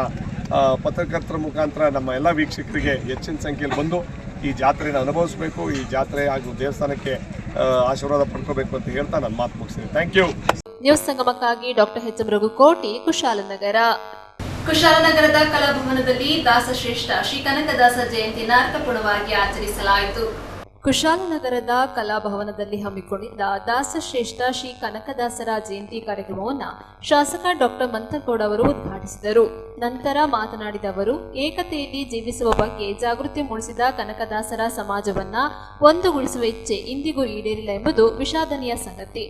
ಪತ್ರಕರ್ತರ ಮುಖಾಂತರ ನಮ್ಮ ಎಲ್ಲ ವೀಕ್ಷಕರಿಗೆ ಹೆಚ್ಚಿನ ಸಂಖ್ಯೆಯಲ್ಲಿ ಬಂದು ಈ ಜಾತ್ರೆನ ಅನುಭವಿಸಬೇಕು, ಈ ಜಾತ್ರೆ ಹಾಗೂ ದೇವಸ್ಥಾನಕ್ಕೆ ಆಶೀರ್ವಾದ ಪಡ್ಕೋಬೇಕು ಅಂತ ಹೇಳ್ತಾ ನನ್ನ ಮಾತು ಮುಗಿಸ್ತೀನಿ. Thank you.
ನ್ಯೂಸ್ ಸಂಗಮಕ್ಕಾಗಿ doctor H M Raghukoti, Kushalnagar. ಕುಶಾಲನಗರದ ಕಲಾಭವನದಲ್ಲಿ ದಾಸಶ್ರೇಷ್ಠ ಶ್ರೀ ಕನಕದಾಸ ಜಯಂತಿಯನ್ನು ಅರ್ಥಪೂರ್ಣವಾಗಿ ಆಚರಿಸಲಾಯಿತು. ಕುಶಾಲನಗರದ ಕಲಾಭವನದಲ್ಲಿ ಹಮ್ಮಿಕೊಂಡಿದ್ದ ದಾಸಶ್ರೇಷ್ಠ ಶ್ರೀ ಕನಕದಾಸರ ಜಯಂತಿ ಕಾರ್ಯಕ್ರಮವನ್ನು ಶಾಸಕ ಡಾಕ್ಟರ್ ಮಂತರ್ಗೌಡ ಅವರು ಉದ್ಘಾಟಿಸಿದರು. ನಂತರ ಮಾತನಾಡಿದ ಅವರು, ಏಕತೆಯಲ್ಲಿ ಜೀವಿಸುವ ಬಗ್ಗೆ ಜಾಗೃತಿ ಮೂಡಿಸಿದ ಕನಕದಾಸರ ಸಮಾಜವನ್ನ ಒಂದುಗೊಳಿಸುವ ಇಚ್ಛೆ ಇಂದಿಗೂ ಈಡೇರಿಲ್ಲ ಎಂಬುದು ವಿಷಾದನೀಯ ಸಂಗತಿ.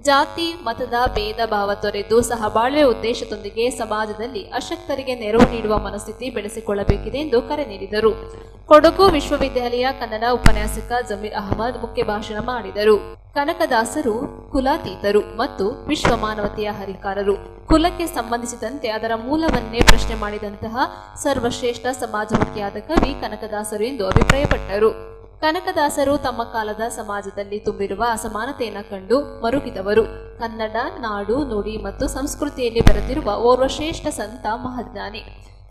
ಜಾತಿ ಮತದ ಭೇದ ಭಾವ ತೊರೆದು ಸಹಬಾಳ್ವೆ ಉದ್ದೇಶದೊಂದಿಗೆ ಸಮಾಜದಲ್ಲಿ ಅಶಕ್ತರಿಗೆ ನೆರವು ನೀಡುವ ಮನಸ್ಥಿತಿ ಬೆಳೆಸಿಕೊಳ್ಳಬೇಕಿದೆ ಎಂದು ಕರೆ ನೀಡಿದರು. ಕೊಡಗು ವಿಶ್ವವಿದ್ಯಾಲಯ ಕನ್ನಡ ಉಪನ್ಯಾಸಕ ಜಮೀರ್ ಅಹಮದ್ ಮುಖ್ಯ ಭಾಷಣ ಮಾಡಿದರು. ಕನಕದಾಸರು ಕುಲಾತೀತರು ಮತ್ತು ವಿಶ್ವ ಮಾನವತೆಯ ಹರಿಕಾರರು. ಕುಲಕ್ಕೆ ಸಂಬಂಧಿಸಿದಂತೆ ಅದರ ಮೂಲವನ್ನೇ ಪ್ರಶ್ನೆ ಮಾಡಿದಂತಹ ಸರ್ವಶ್ರೇಷ್ಠ ಸಮಾಜಮುಖಿಯಾದ ಕವಿ ಕನಕದಾಸರು ಎಂದು ಅಭಿಪ್ರಾಯಪಟ್ಟರು. ಕನಕದಾಸರು ತಮ್ಮ ಕಾಲದ ಸಮಾಜದಲ್ಲಿ ತುಂಬಿರುವ ಅಸಮಾನತೆಯನ್ನು ಕಂಡು ಮರುಗಿದವರು. ಕನ್ನಡ ನಾಡು ನುಡಿ ಮತ್ತು ಸಂಸ್ಕೃತಿಯಲ್ಲಿ ಬೆರೆತಿರುವ ಓರ್ವ ಶ್ರೇಷ್ಠ ಸಂತ ಮಹಾಜ್ಞಾನಿ.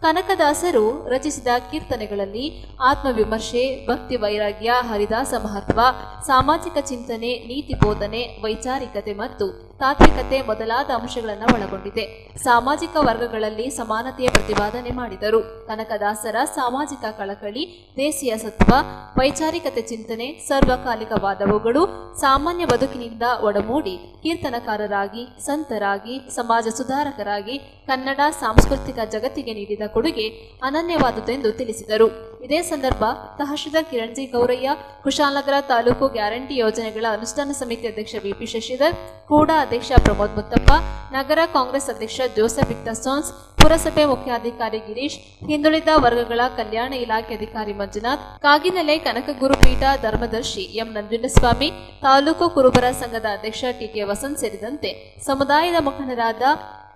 ಕನಕದಾಸರು ರಚಿಸಿದ ಕೀರ್ತನೆಗಳಲ್ಲಿ ಆತ್ಮವಿಮರ್ಶೆ, ಭಕ್ತಿ ವೈರಾಗ್ಯ, ಹರಿದಾಸ ಮಹತ್ವ, ಸಾಮಾಜಿಕ ಚಿಂತನೆ, ನೀತಿ ಬೋಧನೆ, ವೈಚಾರಿಕತೆ ಮತ್ತು ತಾತ್ವಿಕತೆ ಮೊದಲಾದ ಅಂಶಗಳನ್ನು ಒಳಗೊಂಡಿದೆ. ಸಾಮಾಜಿಕ ವರ್ಗಗಳಲ್ಲಿ ಸಮಾನತೆಯ ಪ್ರತಿಪಾದನೆ ಮಾಡಿದರು. ಕನಕದಾಸರ ಸಾಮಾಜಿಕ ಕಳಕಳಿ, ದೇಸಿಯ ಸತ್ವ, ವೈಚಾರಿಕತೆ ಚಿಂತನೆ, ಸರ್ವಕಾಲಿಕವಾದವುಗಳು ಸಾಮಾನ್ಯ ಬದುಕಿನಿಂದ ಒಡಮೂಡಿ ಕೀರ್ತನಕಾರರಾಗಿ, ಸಂತರಾಗಿ, ಸಮಾಜ ಸುಧಾರಕರಾಗಿ ಕನ್ನಡ ಸಾಂಸ್ಕೃತಿಕ ಜಗತ್ತಿಗೆ ನೀಡಿದ ಕೊಡುಗೆ ಅನನ್ಯವಾದುದೆಂದು ತಿಳಿಸಿದರು. ಇದೇ ಸಂದರ್ಭ ತಹಶೀಲ್ದಾರ್ ಕಿರಣ್ ಜಿ ಗೌರಯ್ಯ, ಕುಶಾಲನಗರ ತಾಲೂಕು ಗ್ಯಾರಂಟಿ ಯೋಜನೆಗಳ ಅನುಷ್ಠಾನ ಸಮಿತಿ ಅಧ್ಯಕ್ಷ ಬಿಪಿ ಶಶಿಧರ್, ಕೂಡಾ ಅಧ್ಯಕ್ಷ ಪ್ರಮೋದ್ ಮುತ್ತಪ್ಪ, ನಗರ ಕಾಂಗ್ರೆಸ್ ಅಧ್ಯಕ್ಷ ಜೋಸೆಫ್ ವಿಕ್ಟರ್ಸೋನ್ಸ್, ಪುರಸಭೆ ಮುಖ್ಯಾಧಿಕಾರಿ ಗಿರೀಶ್, ಹಿಂದುಳಿದ ವರ್ಗಗಳ ಕಲ್ಯಾಣ ಇಲಾಖೆ ಅಧಿಕಾರಿ ಮಂಜುನಾಥ್, ಕಾಗಿನೆಲೆ ಕನಕ ಗುರುಪೀಠ ಧರ್ಮದರ್ಶಿ ಎಂ ನಂಜುಂಡಸ್ವಾಮಿ, ತಾಲೂಕು ಕುರುಬರ ಸಂಘದ ಅಧ್ಯಕ್ಷ ಟಿಕೆ ವಸಂತ್ ಸೇರಿದಂತೆ ಸಮುದಾಯದ ಮುಖಂಡರಾದ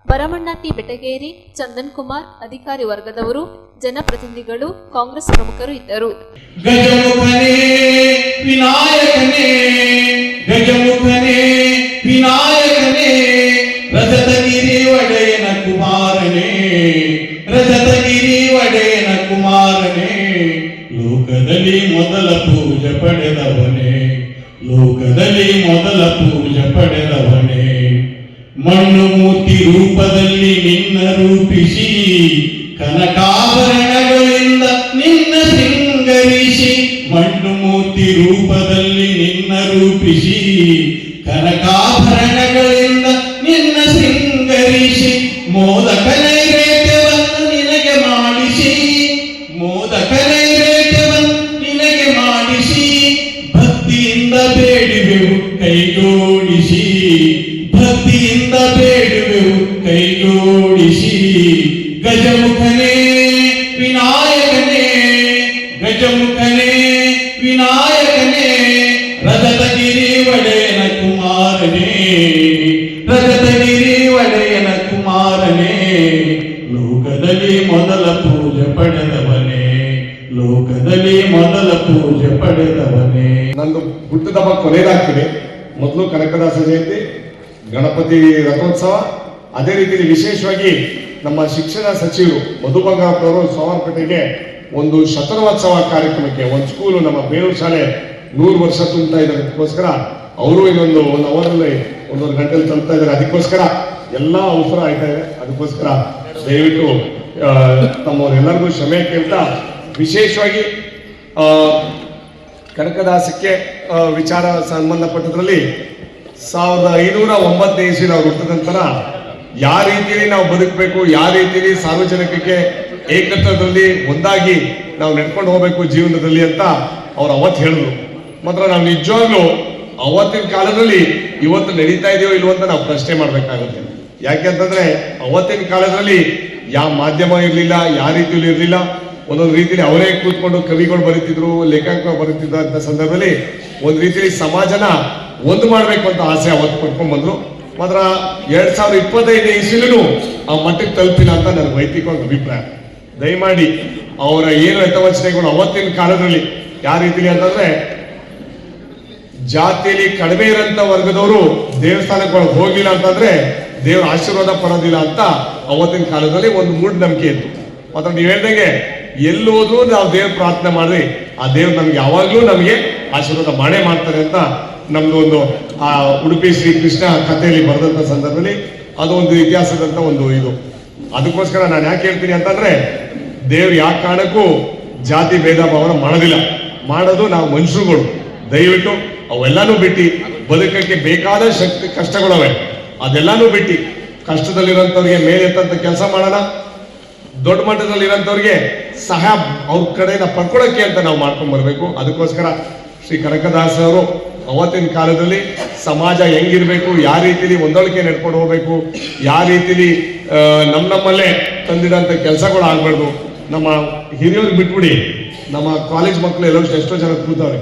ಬರಮಣ್ಣ ಟಿ ಬೆಟಗೇರಿ, ಚಂದನ್ ಕುಮಾರ್, ಅಧಿಕಾರಿ ವರ್ಗದವರು, ಜನಪ್ರತಿನಿಧಿಗಳು, ಕಾಂಗ್ರೆಸ್ ಪ್ರಮುಖರು ಇದ್ದರು.
ಗಜಮುಖನೇ ವಿನಾಯಕನೇ, ಗಜಮುಖನೇ ವಿನಾಯಕನೇ, ರಜತಗಿರಿ ಒಡೆಯನ ಕುಮಾರನೇ, ರಜತಗಿರಿ ಒಡೆಯನ ಕುಮಾರನೇ, ಲೋಕದಲ್ಲಿ ಮೊದಲ ಪೂಜೆ ಪಡೆದವನೇ, ಲೋಕದಲ್ಲಿ ಮೊದಲ ಪೂಜೆ ಪಡೆದವನೇ. ಮಣ್ಣು ಮೂರ್ತಿ ರೂಪದಲ್ಲಿ ನಿನ್ನ ರೂಪಿಸಿ, ಕನಕಾಭರಣಗಳಿಂದ ನಿನ್ನ ಶೃಂಗರಿಸಿ. ಮಣ್ಣು ಮೂರ್ತಿ ರೂಪದಲ್ಲಿ ನಿನ್ನ ರೂಪಿಸಿ, ಕನಕಾಭರಣಗಳಿಂದ ನಿನ್ನ ಶೃಂಗರಿಸಿ. ಮೋದಕ ನೈವೇದ್ಯವನ್ನು ನಿನಗೆ ಮಾಡಿಸಿ, ಮೋದಕ ನೈವೇದ್ಯವನ್ನು ನಿನಗೆ ಮಾಡಿಸಿ. ಭಕ್ತಿಯಿಂದ ಬೇಡುವೆವು ಕೈಜೋಡಿಸಿ, ಭಕ್ತಿಯಿಂದ ಬೇಡುವೆವು ಕೈಜೋಡಿಸಿ. ಗಜಮುಖನೇ ವಿನಾಯಕನೇ, ಗಜಮುಖನೇ ವಿನಾಯಕನೇ, ರಜತಗಿರಿ ಒಡೆಯನ ಕುಮಾರನೇ, ರಜತಗಿರಿ ಒಡೆಯನ ಕುಮಾರನೇ. ಲೋಕದಲ್ಲಿ ಮೊದಲ ಪೂಜೆ ಪಡೆದವನೇ, ಲೋಕದಲ್ಲಿ ಮೊದಲ ಪೂಜೆ ಪಡೆದವನೇ.
ನಂದು ಹುಟ್ಟುಹಬ್ಬ ಕೊನೆಯದಾಗ್ತದೆ. ಮೊದಲು ಕನಕದಾಸ ಜಯಂತಿ, ಗಣಪತಿ ರಥೋತ್ಸವ, ಅದೇ ರೀತಿಯಲ್ಲಿ ವಿಶೇಷವಾಗಿ ನಮ್ಮ ಶಿಕ್ಷಣ ಸಚಿವರು ಮಧು ಬಂಗಾರಪ್ಪನವರು ಸೋಮವಾರಪೇಟೆಗೆ ಒಂದು ಶತಮಾನೋತ್ಸವ ಕಾರ್ಯಕ್ರಮಕ್ಕೆ ಒಂದು ಸ್ಕೂಲು, ನಮ್ಮ ಬೇಲೂರು ಶಾಲೆ 100 ವರ್ಷ ತುಂಬ್ತಾ ಇದ್ದಾರೆ. ಅದಕ್ಕೋಸ್ಕರ ಅವರು ಇನ್ನೊಂದು 1 ಅವರಲ್ಲಿ 1.5 ಗಂಟೆಯಲ್ಲಿ ತಲುಪ್ತಾ ಇದ್ದಾರೆ. ಅದಕ್ಕೋಸ್ಕರ ಎಲ್ಲ ಅವಸರ ಆಯ್ತಾ ಇದೆ. ಅದಕ್ಕೋಸ್ಕರ ದಯವಿಟ್ಟು ತಮ್ಮವರೆಲ್ಲರಿಗೂ ಕ್ಷಮೆ ಕೇಳ್ತಾ, ವಿಶೇಷವಾಗಿ ಕನಕದಾಸಕ್ಕೆ ವಿಚಾರ ಸಂಬಂಧಪಟ್ಟದ್ರಲ್ಲಿ 1509 ಇಸ್ವಿಯಲ್ಲಿ ಅವ್ರು ಹುಟ್ಟಿದ ನಂತರ ಯಾವ ರೀತಿಯಲ್ಲಿ ನಾವು ಬದುಕಬೇಕು, ಯಾವ ರೀತಿಯಲ್ಲಿ ಸಾರ್ವಜನಿಕಕ್ಕೆ ಏಕತ್ವದಲ್ಲಿ ಒಂದಾಗಿ ನಾವು ನಡ್ಕೊಂಡು ಹೋಗ್ಬೇಕು ಜೀವನದಲ್ಲಿ ಅಂತ ಅವ್ರು ಅವತ್ತು ಹೇಳಿದ್ರು. ಮಾತ್ರ ನಾವು ನಿಜವಾಗ್ಲೂ ಅವತ್ತಿನ ಕಾಲದಲ್ಲಿ ಇವತ್ತು ನಡೀತಾ ಇದೆಯೋ ಇಲ್ವೋ ಅಂತ ನಾವು ಪ್ರಶ್ನೆ ಮಾಡ್ಬೇಕಾಗುತ್ತೆ. ಯಾಕೆಂತಂದ್ರೆ ಅವತ್ತಿನ ಕಾಲದಲ್ಲಿ ಯಾವ ಮಾಧ್ಯಮ ಇರಲಿಲ್ಲ, ಯಾವ ರೀತಿಯಲ್ಲಿ ಇರಲಿಲ್ಲ. ಒಂದೊಂದು ರೀತಿಯಲ್ಲಿ ಅವರೇ ಕೂತ್ಕೊಂಡು ಕವಿಗಳು ಬರೀತಿದ್ರು, ಲೇಖಕ ಬರೀತಿದ್ರು ಅಂತ ಸಂದರ್ಭದಲ್ಲಿ ಒಂದು ರೀತಿಯಲ್ಲಿ ಸಮಾಜನ ಒಂದು ಮಾಡಬೇಕು ಅಂತ ಆಸೆ ಅವತ್ತು ಪಡ್ಕೊಂಡ್ ಬಂದ್ರು. ಮಾತ್ರ 2025 ಇಸ್ವಿಲೂ ಆ ಮಟ್ಟಕ್ಕೆ ತಲುಪಿಲ್ಲ ಅಂತ ನನ್ನ ವೈಯಕ್ತಿಕವಾಗಿ ಅಭಿಪ್ರಾಯ. ದಯಮಾಡಿ ಅವರ ಏನು ಹಿತವಚನೆಗಳು ಅವತ್ತಿನ ಕಾಲದಲ್ಲಿ ಯಾವ ರೀತಿಯಲ್ಲಿ ಅಂತಂದ್ರೆ, ಜಾತಿಯಲ್ಲಿ ಕಡಿಮೆ ಇರೋಂಥ ವರ್ಗದವರು ದೇವಸ್ಥಾನಕ್ಕೆ ಹೋಗಿಲ್ಲ ಅಂತಂದ್ರೆ ದೇವರ ಆಶೀರ್ವಾದ ಪಡೋದಿಲ್ಲ ಅಂತ ಅವತ್ತಿನ ಕಾಲದಲ್ಲಿ ಒಂದು ಮೂಢನಂಬಿಕೆ ಇತ್ತು. ಮಾತ್ರ ನೀವು ಹೇಳ್ದಂಗೆ ಎಲ್ಲೋದ್ರೂ ನಾವು ದೇವ್ರ ಪ್ರಾರ್ಥನೆ ಮಾಡ್ರಿ, ಆ ದೇವ್ರು ನಮ್ಗೆ ಯಾವಾಗ್ಲೂ ನಮಗೆ ಆಶೀರ್ವಾದ ಮಾಡೇ ಮಾಡ್ತಾರೆ ಅಂತ ನಮ್ದು ಒಂದು ಆ ಉಡುಪಿ ಶ್ರೀಕೃಷ್ಣ ಕಥೆಯಲ್ಲಿ ಬರೆದಂತ ಸಂದರ್ಭದಲ್ಲಿ ಅದು ಒಂದು ಇತಿಹಾಸದಂತ ಒಂದು ಇದು. ಅದಕ್ಕೋಸ್ಕರ ನಾನು ಯಾಕೆ ಹೇಳ್ತೀನಿ ಅಂತಂದ್ರೆ, ದೇವ್ರು ಯಾವ ಕಾರಣಕ್ಕೂ ಜಾತಿ ಭೇದ ಭಾವನ ಮಾಡೋದಿಲ್ಲ. ಮಾಡೋದು ನಾವು ಮನುಷ್ಯರುಗಳು. ದಯವಿಟ್ಟು ಅವೆಲ್ಲಾನು ಬಿಟ್ಟು ಬದುಕಕ್ಕೆ ಬೇಕಾದ ಶಕ್ತಿ ಕಷ್ಟಗಳವೆ, ಅದೆಲ್ಲಾನು ಬಿಟ್ಟು ಕಷ್ಟದಲ್ಲಿರೋಂಥವ್ರಿಗೆ ಮೇಲೆತ್ತಂತ ಕೆಲಸ ಮಾಡೋಣ. ದೊಡ್ಡ ಮಟ್ಟದಲ್ಲಿರೋಂಥವ್ರಿಗೆ ಸಹಾಯ ಅವ್ರ ಕಡೆಯಿಂದ ಪಡ್ಕೊಳಕ್ಕೆ ಅಂತ ನಾವು ಮಾಡ್ಕೊಂಡ್ ಬರ್ಬೇಕು. ಅದಕ್ಕೋಸ್ಕರ ಶ್ರೀ ಕನಕದಾಸ ಅವರು ಅವತ್ತಿನ ಕಾಲದಲ್ಲಿ ಸಮಾಜ ಹೆಂಗಿರ್ಬೇಕು, ಯಾವ ರೀತಿಲಿ ಹೊಂದಾಣಿಕೆ ನಡ್ಕೊಂಡು ಹೋಗ್ಬೇಕು, ಯಾವ ರೀತಿಲಿ ನಮ್ಮಲ್ಲೇ ತಂದಿಡೋಂಥ ಕೆಲಸಗಳು ಆಗ್ಬಾರ್ದು. ನಮ್ಮ ಹಿರಿಯವ್ರಿಗೆ ಬಿಟ್ಬಿಡಿ, ನಮ್ಮ ಕಾಲೇಜ್ ಮಕ್ಕಳು ಎಷ್ಟೋ ಜನ ಕೂತವ್ರೆ.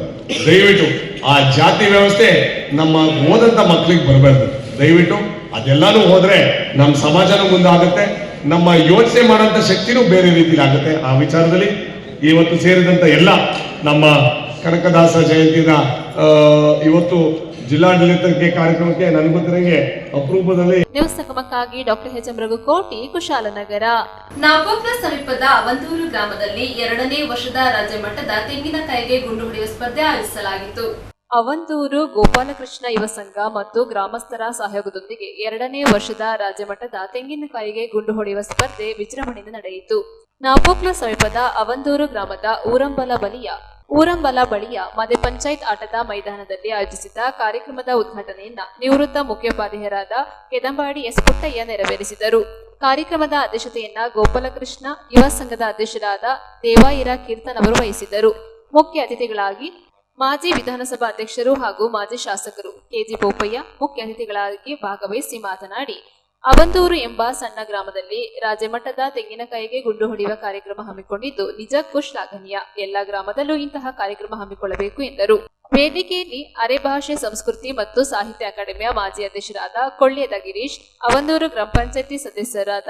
ದಯವಿಟ್ಟು ಆ ಜಾತಿ ವ್ಯವಸ್ಥೆ ನಮ್ಮ ಓದಂತ ಮಕ್ಕಳಿಗೆ ಬರಬಾರ್ದು. ದಯವಿಟ್ಟು ಅದೆಲ್ಲಾನು ಹೋದ್ರೆ ನಮ್ಮ ಸಮಾಜನೂ ಮುಂದಾಗುತ್ತೆ, ನಮ್ಮ ಯೋಚನೆ ಮಾಡೋಂಥ ಶಕ್ತಿನೂ ಬೇರೆ ರೀತಿಲಿ ಆಗುತ್ತೆ. ಆ ವಿಚಾರದಲ್ಲಿ ಇವತ್ತು ಸೇರಿದಂತ ಎಲ್ಲ ನಮ್ಮ ಕನಕದಾಸ ಜಯಂತಿನ ಇವತ್ತು ಜಿಲ್ಲಾಡಳಿತಕ್ಕೆ ಕಾರ್ಯಕ್ರಮಕ್ಕೆ ನನಗೆ ಗೊತ್ತಿರಂಗೆ ಅಪರೂಪದಲ್ಲಿ
ನ್ಯೂಸ್ ಸಂಗಮಕ್ಕಾಗಿ ಡಾಕ್ಟರ್ ಎಚ್.ಎಂ. ರಘುಕೋಟಿ, ಕುಶಾಲನಗರ. ನಾಪೋಕ್ಲ ಸಮೀಪದ ಅವಂತೂರು ಗ್ರಾಮದಲ್ಲಿ 2ನೇ ವರ್ಷದ ರಾಜ್ಯ ಮಟ್ಟದ ತೆಂಗಿನಕಾಯಿಗೆ ಗುಂಡು ಹೊಡೆಯುವ ಸ್ಪರ್ಧೆ ಆಯೋಜಿಸಲಾಗಿತ್ತು. ಅವಂತೂರು ಗೋಪಾಲಕೃಷ್ಣ ಯುವ ಸಂಘ ಮತ್ತು ಗ್ರಾಮಸ್ಥರ ಸಹಯೋಗದೊಂದಿಗೆ 2ನೇ ವರ್ಷದ ರಾಜ್ಯ ಮಟ್ಟದ ತೆಂಗಿನಕಾಯಿಗೆ ಗುಂಡು ಹೊಡೆಯುವ ಸ್ಪರ್ಧೆ ವಿಜೃಂಭಣೆಯಿಂದ ನಡೆಯಿತು. ನಾಪೋಕ್ಲ ಸಮೀಪದ ಅವಂತೂರು ಗ್ರಾಮದ ಊರಂಬಲ ಬಳಿಯ ಮದೆ ಪಂಚಾಯತ್ ಆಟದ ಮೈದಾನದಲ್ಲಿ ಆಯೋಜಿಸಿದ್ದ ಕಾರ್ಯಕ್ರಮದ ಉದ್ಘಾಟನೆಯನ್ನ ನಿವೃತ್ತ ಮುಖ್ಯೋಪಾಧ್ಯಾಯರಾದ ಕೆದಂಬಾಡಿ ಎಸ್ ಪುಟ್ಟಯ್ಯ ನೆರವೇರಿಸಿದರು. ಕಾರ್ಯಕ್ರಮದ ಅಧ್ಯಕ್ಷತೆಯನ್ನ ಗೋಪಾಲಕೃಷ್ಣ ಯುವ ಸಂಘದ ಅಧ್ಯಕ್ಷರಾದ ದೇವಾಯಿರ ಕೀರ್ತನ್ ಅವರು ವಹಿಸಿದ್ದರು. ಮುಖ್ಯ ಅತಿಥಿಗಳಾಗಿ ಮಾಜಿ ವಿಧಾನಸಭಾ ಅಧ್ಯಕ್ಷರು ಹಾಗೂ ಮಾಜಿ ಶಾಸಕರು ಕೆಜಿ ಬೋಪಯ್ಯ ಮುಖ್ಯ ಅತಿಥಿಗಳಾಗಿ ಭಾಗವಹಿಸಿ ಮಾತನಾಡಿ, ಅವಂತೂರು ಎಂಬ ಸಣ್ಣ ಗ್ರಾಮದಲ್ಲಿ ರಾಜ್ಯ ಮಟ್ಟದ ತೆಂಗಿನಕಾಯಿಗೆ ಗುಂಡು ಹೊಡೆಯುವ ಕಾರ್ಯಕ್ರಮ ಹಮ್ಮಿಕೊಂಡಿದ್ದು ನಿಜಕ್ಕೂ ಶ್ಲಾಘನೀಯ. ಎಲ್ಲ ಗ್ರಾಮದಲ್ಲೂ ಇಂತಹ ಕಾರ್ಯಕ್ರಮ ಹಮ್ಮಿಕೊಳ್ಳಬೇಕು ಎಂದರು. ವೇದಿಕೆಯಲ್ಲಿ ಅರೆಭಾಷೆ ಸಂಸ್ಕೃತಿ ಮತ್ತು ಸಾಹಿತ್ಯ ಅಕಾಡೆಮಿಯ ಮಾಜಿ ಅಧ್ಯಕ್ಷರಾದ ಕೊಳ್ಳ್ಯದ ಗಿರೀಶ್, ಅವಂದೂರು ಗ್ರಾಮ ಪಂಚಾಯತಿ ಸದಸ್ಯರಾದ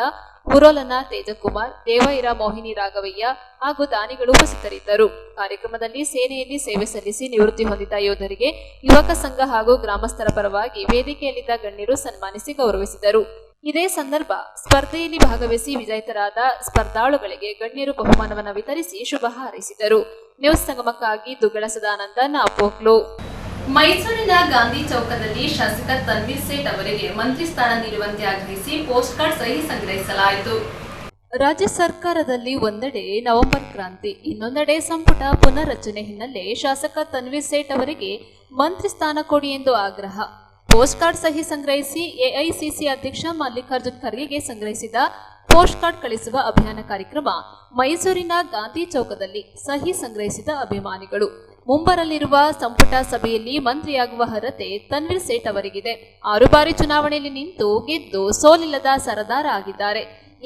ಪುರೋಲನ ತೇಜಕುಮಾರ್, ದೇವೈರ ಮೋಹಿನಿ ರಾಘವಯ್ಯ ಹಾಗೂ ದಾನಿಗಳು ಉಪಸ್ಥಿತರಿದ್ದರು. ಕಾರ್ಯಕ್ರಮದಲ್ಲಿ ಸೇನೆಯಲ್ಲಿ ಸೇವೆ ಸಲ್ಲಿಸಿ ನಿವೃತ್ತಿ ಹೊಂದಿದ ಯೋಧರಿಗೆ ಯುವಕ ಸಂಘ ಹಾಗೂ ಗ್ರಾಮಸ್ಥರ ಪರವಾಗಿ ವೇದಿಕೆಯಲ್ಲಿದ್ದ ಗಣ್ಯರು ಸನ್ಮಾನಿಸಿ ಗೌರವಿಸಿದರು. ಇದೇ ಸಂದರ್ಭ ಸ್ಪರ್ಧೆಯಲ್ಲಿ ಭಾಗವಹಿಸಿ ವಿಜೇತರಾದ ಸ್ಪರ್ಧಾಳುಗಳಿಗೆ ಗಣ್ಯರು ಬಹುಮಾನವನ್ನು ವಿತರಿಸಿ ಶುಭ ಹಾರೈಸಿದರು. ನ್ಯೂಸ್ ಸಂಗಮಕ್ಕಾಗಿ ದುಗ್ಗಳ ಸದಾನಂದ ನಾಪೋಕ್ಲು. ಮೈಸೂರಿನ ಗಾಂಧಿ ಚೌಕದಲ್ಲಿ ಶಾಸಕ ತನ್ವೀರ್ ಸೇಠ್ ಅವರಿಗೆ ಮಂತ್ರಿ ಸ್ಥಾನ ನೀಡುವಂತೆ ಆಗ್ರಹಿಸಿ ಪೋಸ್ಟ್ ಕಾರ್ಡ್ ಸಹಿ ಸಂಗ್ರಹಿಸಲಾಯಿತು. ರಾಜ್ಯ ಸರ್ಕಾರದಲ್ಲಿ ಒಂದೆಡೆ ನವೆಂಬರ್ ಕ್ರಾಂತಿ, ಇನ್ನೊಂದೆಡೆ ಸಂಪುಟ ಪುನರ್ರಚನೆ ಹಿನ್ನೆಲೆ ಶಾಸಕ ತನ್ವೀರ್ ಸೇಠ್ ಅವರಿಗೆ ಮಂತ್ರಿ ಸ್ಥಾನ ಕೊಡಿ ಎಂದು ಆಗ್ರಹ. ಪೋಸ್ಟ್ ಕಾರ್ಡ್ ಸಹಿ ಸಂಗ್ರಹಿಸಿ ಎಐಸಿಸಿ ಅಧ್ಯಕ್ಷ ಮಲ್ಲಿಕಾರ್ಜುನ್ ಖರ್ಗೆಗೆ ಸಂಗ್ರಹಿಸಿದ ಪೋಸ್ಟ್ ಕಾರ್ಡ್ ಕಳಿಸುವ ಅಭಿಯಾನ ಕಾರ್ಯಕ್ರಮ ಮೈಸೂರಿನ ಗಾಂಧಿ ಚೌಕದಲ್ಲಿ ಸಹಿ ಸಂಗ್ರಹಿಸಿದ ಅಭಿಮಾನಿಗಳು. ಮುಂಬರಲಿರುವ ಸಂಪುಟ ಸಭೆಯಲ್ಲಿ ಮಂತ್ರಿಯಾಗುವ ಅರ್ಹತೆ ತನ್ವೀರ್ ಸೇಠ್ ಅವರಿಗಿದೆ. 6 ಬಾರಿ ಚುನಾವಣೆಯಲ್ಲಿ ನಿಂತು ಗೆದ್ದು ಸೋಲಿಲ್ಲದ ಸರದಾರ ಆಗಿದ್ದಾರೆ.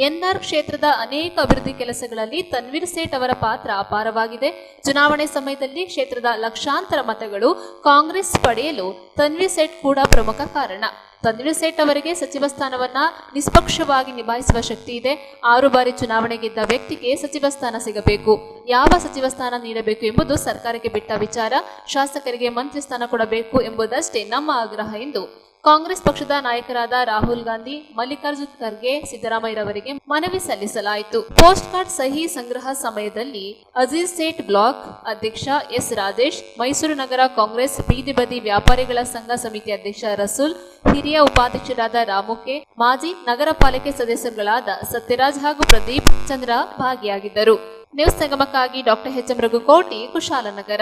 ಎನ್ಆರ್ ಕ್ಷೇತ್ರದ ಅನೇಕ ಅಭಿವೃದ್ಧಿ ಕೆಲಸಗಳಲ್ಲಿ ತನ್ವೀರ್ ಸೇಠ್ ಅವರ ಪಾತ್ರ ಅಪಾರವಾಗಿದೆ. ಚುನಾವಣೆ ಸಮಯದಲ್ಲಿ ಕ್ಷೇತ್ರದ ಲಕ್ಷಾಂತರ ಮತಗಳು ಕಾಂಗ್ರೆಸ್ ಪಡೆಯಲು ತನ್ವೀರ್ ಸೇಠ್ ಕೂಡ ಪ್ರಮುಖ ಕಾರಣ. ತನ್ವೀರ್ ಸೇಠ್ ಅವರಿಗೆ ಸಚಿವ ಸ್ಥಾನವನ್ನ ನಿಷ್ಪಕ್ಷವಾಗಿ ನಿಭಾಯಿಸುವ ಶಕ್ತಿ ಇದೆ. 6 ಬಾರಿ ಚುನಾವಣೆ ಗೆದ್ದ ವ್ಯಕ್ತಿಗೆ ಸಚಿವ ಸ್ಥಾನ ಸಿಗಬೇಕು. ಯಾವ ಸಚಿವ ಸ್ಥಾನ ನೀಡಬೇಕು ಎಂಬುದು ಸರ್ಕಾರಕ್ಕೆ ಬಿಟ್ಟ ವಿಚಾರ. ಶಾಸಕರಿಗೆ ಮಂತ್ರಿ ಸ್ಥಾನ ಕೊಡಬೇಕು ಎಂಬುದಷ್ಟೇ ನಮ್ಮ ಆಗ್ರಹ ಎಂದು ಕಾಂಗ್ರೆಸ್ ಪಕ್ಷದ ನಾಯಕರಾದ ರಾಹುಲ್ ಗಾಂಧಿ, ಮಲ್ಲಿಕಾರ್ಜುನ್ ಖರ್ಗೆ, ಸಿದ್ದರಾಮಯ್ಯರವರಿಗೆ ಮನವಿ ಸಲ್ಲಿಸಲಾಯಿತು. ಪೋಸ್ಟ್ ಕಾರ್ಡ್ ಸಹಿ ಸಂಗ್ರಹ ಸಮಯದಲ್ಲಿ ಅಜೀಜ್ ಸೇಠ್ ಬ್ಲಾಕ್ ಅಧ್ಯಕ್ಷ ಎಸ್ ರಾಜೇಶ್, ಮೈಸೂರು ನಗರ ಕಾಂಗ್ರೆಸ್ ಬೀದಿ ಬದಿ ವ್ಯಾಪಾರಿಗಳ ಸಂಘ ಸಮಿತಿ ಅಧ್ಯಕ್ಷ ರಸೂಲ್, ಹಿರಿಯ ಉಪಾಧ್ಯಕ್ಷರಾದ ರಾಮುಕೆ, ಮಾಜಿ ನಗರ ಪಾಲಿಕೆ ಸದಸ್ಯರುಗಳಾದ ಸತ್ಯರಾಜ್ ಹಾಗೂ ಪ್ರದೀಪ್ ಚಂದ್ರ ಭಾಗಿಯಾಗಿದ್ದರು. ನ್ಯೂಸ್ ಸಂಗಮಕ್ಕಾಗಿ doctor H M Raghukoti, Kushalnagar.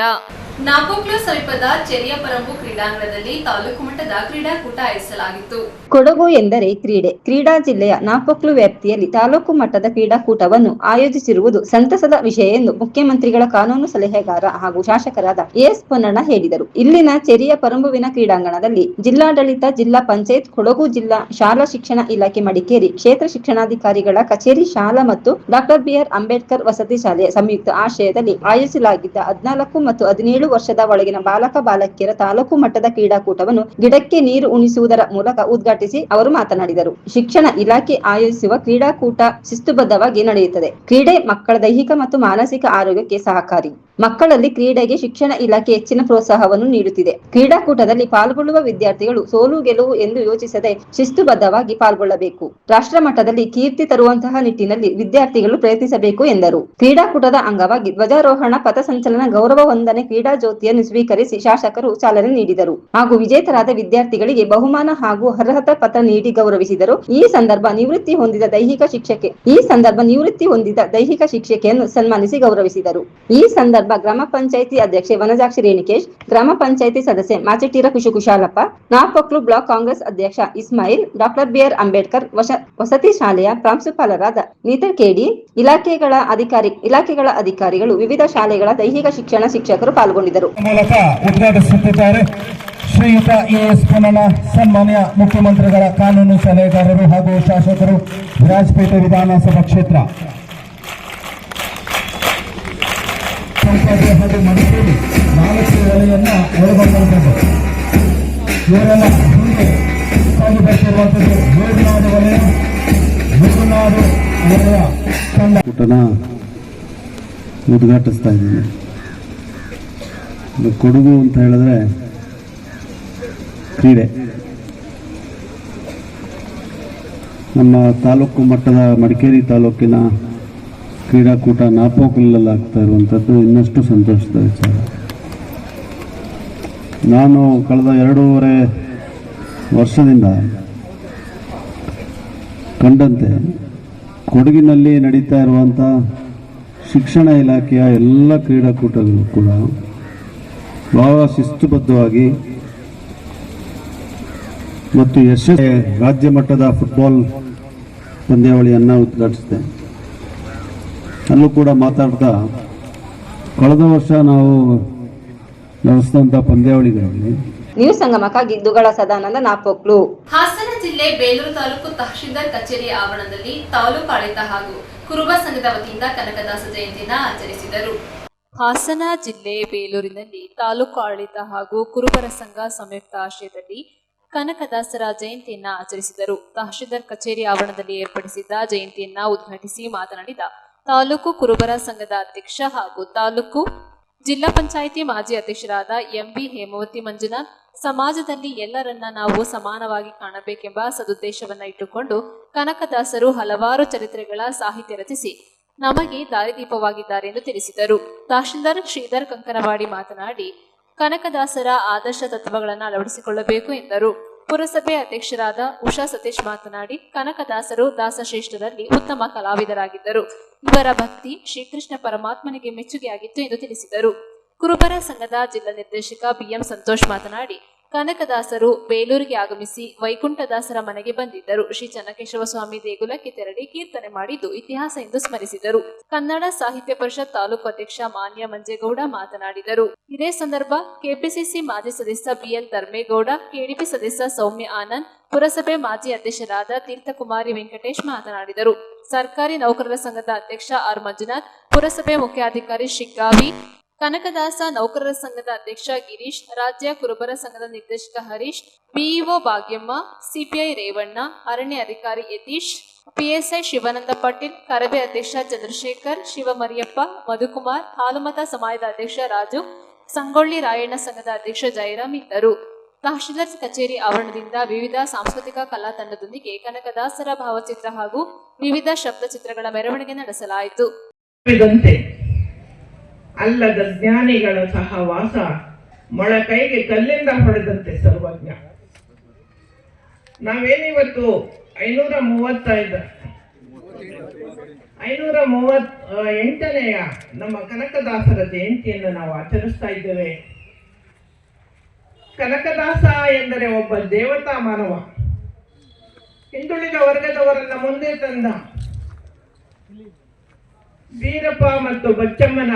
Napoklu ಸಮೀಪದ ಚೆರಿಯಪರಂಬು ಕ್ರೀಡಾಂಗಣದಲ್ಲಿ ತಾಲೂಕು ಮಟ್ಟದ ಕ್ರೀಡಾಕೂಟ ಆಯೋಜಿಸಲಾಗಿತ್ತು.
ಕೊಡಗು ಎಂದರೆ ಕ್ರೀಡೆ. ಕ್ರೀಡಾ ಜಿಲ್ಲೆಯ ನಾಪೋಕ್ಲು ವ್ಯಾಪ್ತಿಯಲ್ಲಿ ತಾಲೂಕು ಮಟ್ಟದ ಕ್ರೀಡಾಕೂಟವನ್ನು ಆಯೋಜಿಸಿರುವುದು ಸಂತಸದ ವಿಷಯ ಎಂದು ಮುಖ್ಯಮಂತ್ರಿಗಳ ಕಾನೂನು ಸಲಹೆಗಾರ ಹಾಗೂ ಶಾಸಕರಾದ ಎಸ್ ಪೊನ್ನಣ್ಣ ಹೇಳಿದರು. ಇಲ್ಲಿನ ಚೆರಿಯ ಪರಂಬುವಿನ ಕ್ರೀಡಾಂಗಣದಲ್ಲಿ ಜಿಲ್ಲಾಡಳಿತ, ಜಿಲ್ಲಾ ಪಂಚಾಯತ್, ಕೊಡಗು ಜಿಲ್ಲಾ ಶಾಲಾ ಶಿಕ್ಷಣ ಇಲಾಖೆ ಮಡಿಕೇರಿ, ಕ್ಷೇತ್ರ ಶಿಕ್ಷಣಾಧಿಕಾರಿಗಳ ಕಚೇರಿ, ಶಾಲಾ ಮತ್ತು ಡಾಕ್ಟರ್ ಬಿಆರ್ ಅಂಬೇಡ್ಕರ್ ವಸತಿ ಶಾಲೆಯ ಸಂಯುಕ್ತ ಆಶ್ರಯದಲ್ಲಿ ಆಯೋಜಿಸಲಾಗಿದ್ದ 14 ಮತ್ತು 17 ವರ್ಷದ ಒಳಗಿನ ಬಾಲಕ ಬಾಲಕಿಯರ ತಾಲೂಕು ಮಟ್ಟದ ಕ್ರೀಡಾಕೂಟವನ್ನು ಗಿಡಕ್ಕೆ ನೀರು ಉಣಿಸುವುದರ ಮೂಲಕ ಉದ್ಘಾಟಿಸಿ ಅವರು ಮಾತನಾಡಿದರು. ಶಿಕ್ಷಣ ಇಲಾಖೆ ಆಯೋಜಿಸುವ ಕ್ರೀಡಾಕೂಟ ಶಿಸ್ತುಬದ್ಧವಾಗಿ ನಡೆಯುತ್ತದೆ. ಕ್ರೀಡೆ ಮಕ್ಕಳ ದೈಹಿಕ ಮತ್ತು ಮಾನಸಿಕ ಆರೋಗ್ಯಕ್ಕೆ ಸಹಕಾರಿ. ಮಕ್ಕಳಲ್ಲಿ ಕ್ರೀಡೆಗೆ ಶಿಕ್ಷಣ ಇಲಾಖೆ ಹೆಚ್ಚಿನ ಪ್ರೋತ್ಸಾಹವನ್ನು ನೀಡುತ್ತಿದೆ. ಕ್ರೀಡಾಕೂಟದಲ್ಲಿ ಪಾಲ್ಗೊಳ್ಳುವ ವಿದ್ಯಾರ್ಥಿಗಳು ಸೋಲು ಗೆಲುವು ಎಂದು ಯೋಚಿಸದೆ ಶಿಸ್ತುಬದ್ಧವಾಗಿ ಪಾಲ್ಗೊಳ್ಳಬೇಕು. ರಾಷ್ಟ್ರ ಮಟ್ಟದಲ್ಲಿ ಕೀರ್ತಿ ತರುವಂತಹ ನಿಟ್ಟಿನಲ್ಲಿ ವಿದ್ಯಾರ್ಥಿಗಳು ಪ್ರಯತ್ನಿಸಬೇಕು ಎಂದರು. ಕ್ರೀಡಾಕೂಟದ ಅಂಗವಾಗಿ ಧ್ವಜಾರೋಹಣ, ಪಥಸಂಚಲನ, ಗೌರವ ವಂದನೆ, ಕ್ರೀಡಾ ಜ್ಯೋತಿಯನ್ನು ಸ್ವೀಕರಿಸಿ ಶಾಸಕರು ಚಾಲನೆ ನೀಡಿದರು ಹಾಗೂ ವಿಜೇತರಾದ ವಿದ್ಯಾರ್ಥಿಗಳಿಗೆ ಬಹುಮಾನ ಹಾಗೂ ಅರ್ಹತಾ ಪತ್ರ ನೀಡಿ ಗೌರವಿಸಿದರು. ಈ ಸಂದರ್ಭ ನಿವೃತ್ತಿ ಹೊಂದಿದ ದೈಹಿಕ ಶಿಕ್ಷಕಿಯನ್ನು ಸನ್ಮಾನಿಸಿ ಗೌರವಿಸಿದರು. ಈ ಸಂದರ್ಭ ಗ್ರಾಮ ಪಂಚಾಯಿತಿ ಅಧ್ಯಕ್ಷೆ ವನಜಾಕ್ಷಿ ರೇಣಿಕೇಶ್, ಗ್ರಾಮ ಪಂಚಾಯಿತಿ ಸದಸ್ಯೆ ಮಾಚಿಟೀರ ಕುಶಾಲಪ್ಪ, ನಾಪೋಕ್ಲು ಬ್ಲಾಕ್ ಕಾಂಗ್ರೆಸ್ ಅಧ್ಯಕ್ಷ ಇಸ್ಮಾಯಿಲ್, ಡಾಕ್ಟರ್ ಬಿಆರ್ ಅಂಬೇಡ್ಕರ್ ವಸತಿ ಶಾಲೆಯ ಪ್ರಾಂಶುಪಾಲರಾದ ನೀತಾ ಕೆಡಿ, ಇಲಾಖೆಗಳ ಅಧಿಕಾರಿಗಳು, ವಿವಿಧ ಶಾಲೆಗಳ ದೈಹಿಕ ಶಿಕ್ಷಣ ಶಿಕ್ಷಕರು ಪಾಲ್ಗೊಂಡಿದ್ದರು.
ಮೂಲಕ ಉದ್ಘಾಟಿಸುತ್ತಿದ್ದಾರೆ ಶ್ರೀಯುತ ಎಸ್ ಪೊನ್ನಣ್ಣ, ಸನ್ಮಾನ್ಯ ಮುಖ್ಯಮಂತ್ರಿಗಳ ಕಾನೂನು ಸಲಹೆಗಾರರು ಹಾಗೂ ಶಾಸಕರು, ವಿರಾಜಪೇಟೆ ವಿಧಾನಸಭಾ ಕ್ಷೇತ್ರ ಹಾಗೂ ಮಡಿಕೇರಿ 4 ವಲಯನ್ನ ಒಳಗೊಂಡಿರುತ್ತದೆ. ಇವರೆಲ್ಲ ಮುಂದೆ ಸಾಗಿ ಬರ್ತಿರುವಂತದ್ದು ಗೋಲ್ನಾಡು ವಲಯ, ಮುರುನಾಡು ವಲಯ ತಂಡ
ಉದ್ಘಾಟಿಸ್ತಾ ಇದ್ದೀನಿ. ಕೊಡಗು ಅಂತ ಹೇಳಿದ್ರೆ ಕ್ರೀಡೆ. ನಮ್ಮ ತಾಲೂಕು ಮಟ್ಟದ ಮಡಿಕೇರಿ ತಾಲೂಕಿನ ಕ್ರೀಡಾಕೂಟ ನಾಪೋಕ್ಲಲ್ಲಿ ಆಗ್ತಾ ಇರುವಂಥದ್ದು ಇನ್ನಷ್ಟು ಸಂತೋಷದ ವಿಚಾರ. ನಾನು ಕಳೆದ 2.5 ವರ್ಷದಿಂದ ಕಂಡಂತೆ ಕೊಡಗಿನಲ್ಲಿ ನಡೀತಾ ಇರುವಂಥ ಶಿಕ್ಷಣ ಇಲಾಖೆಯ ಎಲ್ಲ ಕ್ರೀಡಾಕೂಟಗಳು ಕೂಡ ಬಹಳ ಶಿಸ್ತುಬದ್ಧವಾಗಿ ಮತ್ತು ಯಶಸ್ವಿ ರಾಜ್ಯ ಮಟ್ಟದ ಫುಟ್ಬಾಲ್ ಪಂದ್ಯಾವಳಿಯನ್ನು ಉದ್ಘಾಟಿಸಿದೆ. ಅಲ್ಲೂ ಕೂಡ ಮಾತಾಡ್ತಾ ಕಳೆದ ವರ್ಷ ನಾವು ನಡೆಸಿದಂಥ ಪಂದ್ಯಾವಳಿಗಳಲ್ಲಿ
ನ್ಯೂಸ್ ಸಂಗಮಕ್ಕಾಗಿ ದುಗಳ ಸದಾನಂದ, ನಾಪೋಕ್ಲು.
ಹಾಸನ ಜಿಲ್ಲೆ ಬೇಲೂರು ತಾಲೂಕು ತಹಶೀಲ್ದಾರ್ ಕಚೇರಿ ಆವರಣದಲ್ಲಿ ತಾಲೂಕು ಆಡಳಿತ ಹಾಗೂ ಕುರುಬ ಸಂಘದ ವತಿಯಿಂದ ಕನಕದಾಸ ಜಯಂತಿಯನ್ನು ಆಚರಿಸಿದರು. ಹಾಸನ ಜಿಲ್ಲೆ ಬೇಲೂರಿನಲ್ಲಿ ತಾಲೂಕು ಆಡಳಿತ ಹಾಗೂ ಕುರುಬರ ಸಂಘ ಸಂಯುಕ್ತ ಆಶ್ರಯದಲ್ಲಿ ಕನಕದಾಸರ ಜಯಂತಿಯನ್ನ ಆಚರಿಸಿದರು. ತಹಶೀಲ್ದಾರ್ ಕಚೇರಿ ಆವರಣದಲ್ಲಿ ಏರ್ಪಡಿಸಿದ್ದ ಜಯಂತಿಯನ್ನ ಉದ್ಘಾಟಿಸಿ ಮಾತನಾಡಿದ ತಾಲೂಕು ಕುರುಬರ ಸಂಘದ ಅಧ್ಯಕ್ಷ ಹಾಗೂ ತಾಲೂಕು ಜಿಲ್ಲಾ ಪಂಚಾಯಿತಿ ಮಾಜಿ ಅಧ್ಯಕ್ಷರಾದ ಎಂಬಿ ಹೇಮಾವತಿ ಮಂಜುನಾಥ್, ಸಮಾಜದಲ್ಲಿ ಎಲ್ಲರನ್ನ ನಾವು ಸಮಾನವಾಗಿ ಕಾಣಬೇಕೆಂಬ ಸದುದ್ದೇಶವನ್ನ ಇಟ್ಟುಕೊಂಡು ಕನಕದಾಸರು ಹಲವಾರು ಚರಿತ್ರೆಗಳ ಸಾಹಿತ್ಯ ರಚಿಸಿ ನಮಗೆ ದಾರಿದೀಪವಾಗಿದ್ದಾರೆ ಎಂದು ತಿಳಿಸಿದರು. ತಹಶೀಲ್ದಾರ್ ಶ್ರೀಧರ್ ಕಂಕನವಾಡಿ ಮಾತನಾಡಿ, ಕನಕದಾಸರ ಆದರ್ಶ ತತ್ವಗಳನ್ನು ಅಳವಡಿಸಿಕೊಳ್ಳಬೇಕು ಎಂದರು. ಪುರಸಭೆ ಅಧ್ಯಕ್ಷರಾದ ಉಷಾ ಸತೀಶ್ ಮಾತನಾಡಿ, ಕನಕದಾಸರು ದಾಸಶ್ರೇಷ್ಠರಲ್ಲಿ ಉತ್ತಮ ಕಲಾವಿದರಾಗಿದ್ದರು. ಇವರ ಭಕ್ತಿ ಶ್ರೀಕೃಷ್ಣ ಪರಮಾತ್ಮನಿಗೆ ಮೆಚ್ಚುಗೆಯಾಗಿತ್ತು ಎಂದು ತಿಳಿಸಿದರು. ಕುರುಬರ ಸಂಘದ ಜಿಲ್ಲಾ ನಿರ್ದೇಶಕ ಬಿಎಂ ಸಂತೋಷ್ ಮಾತನಾಡಿ, ಕನಕದಾಸರು ಬೇಲೂರಿಗೆ ಆಗಮಿಸಿ ವೈಕುಂಠದಾಸರ ಮನೆಗೆ ಬಂದಿದ್ದರು. ಶ್ರೀ ಚನ್ನಕೇಶವ ಸ್ವಾಮಿ ದೇಗುಲಕ್ಕೆ ತೆರಳಿ ಕೀರ್ತನೆ ಮಾಡಿದ್ದು ಇತಿಹಾಸ ಎಂದು ಸ್ಮರಿಸಿದರು. ಕನ್ನಡ ಸಾಹಿತ್ಯ ಪರಿಷತ್ ತಾಲೂಕು ಅಧ್ಯಕ್ಷ ಮಾನ್ಯ ಮಂಜೇಗೌಡ ಮಾತನಾಡಿದರು. ಇದೇ ಸಂದರ್ಭ ಕೆಪಿಸಿಸಿ ಮಾಜಿ ಸದಸ್ಯ ಬಿಎಲ್ ಧರ್ಮೇಗೌಡ, ಕೆಡಿಪಿ ಸದಸ್ಯ ಸೌಮ್ಯ ಆನಂದ್, ಪುರಸಭೆ ಮಾಜಿ ಅಧ್ಯಕ್ಷರಾದ ತೀರ್ಥಕುಮಾರಿ ವೆಂಕಟೇಶ್ ಮಾತನಾಡಿದರು. ಸರ್ಕಾರಿ ನೌಕರರ ಸಂಘದ ಅಧ್ಯಕ್ಷ ಆರ್ ಮಂಜುನಾಥ್, ಪುರಸಭೆ ಮುಖ್ಯಾಧಿಕಾರಿ ಶಿಗ್ಗಾವಿ, ಕನಕದಾಸ ನೌಕರರ ಸಂಘದ ಅಧ್ಯಕ್ಷ ಗಿರೀಶ್, ರಾಜ್ಯ ಕುರುಬರ ಸಂಘದ ನಿರ್ದೇಶಕ ಹರೀಶ್, ಬಿಇಒ ಭಾಗ್ಯಮ್ಮ, ಸಿಪಿಐ ರೇವಣ್ಣ, ಅರಣ್ಯ ಅಧಿಕಾರಿ ಯತೀಶ್, ಪಿಎಸ್ಐ ಶಿವಾನಂದ ಪಾಟೀಲ್, ಕರಬೆ ಅಧ್ಯಕ್ಷ ಚಂದ್ರಶೇಖರ್, ಶಿವಮರಿಯಪ್ಪ, ಮಧುಕುಮಾರ್, ಹಾಲುಮತ ಸಮಾಜದ ಅಧ್ಯಕ್ಷ ರಾಜು, ಸಂಗೊಳ್ಳಿ ರಾಯಣ್ಣ ಸಂಘದ ಅಧ್ಯಕ್ಷ ಜಯರಾಮ್ ಇದ್ದರು. ತಹಶೀಲ್ದಾರ್ ಕಚೇರಿ ಆವರಣದಿಂದ ವಿವಿಧ ಸಾಂಸ್ಕೃತಿಕ ಕಲಾ ತಂಡದೊಂದಿಗೆ ಕನಕದಾಸರ ಭಾವಚಿತ್ರ ಹಾಗೂ ವಿವಿಧ ಶಬ್ದಚಿತ್ರಗಳ ಮೆರವಣಿಗೆ ನಡೆಸಲಾಯಿತು.
ಅಲ್ಲದ ಜ್ಞಾನಿಗಳ ಸಹವಾಸ ಮೊಳಕೈಗೆ ಕಲ್ಲಿಂದ ಹೊಡೆದಂತೆ ಸರ್ವಜ್ಞ. ನಾವೇನಿವತ್ತು 538ನೆಯ ನಮ್ಮ ಕನಕದಾಸರ ಜಯಂತಿಯನ್ನು ನಾವು ಆಚರಿಸ್ತಾ ಇದ್ದೇವೆ. ಕನಕದಾಸ ಎಂದರೆ ಒಬ್ಬ ದೇವತಾ ಮಾನವ. ಹಿಂದುಳಿದ ವರ್ಗದವರನ್ನ ಮುಂದೆ ತಂದ ವೀರಪ್ಪ ಮತ್ತು ಬಚ್ಚಮ್ಮನ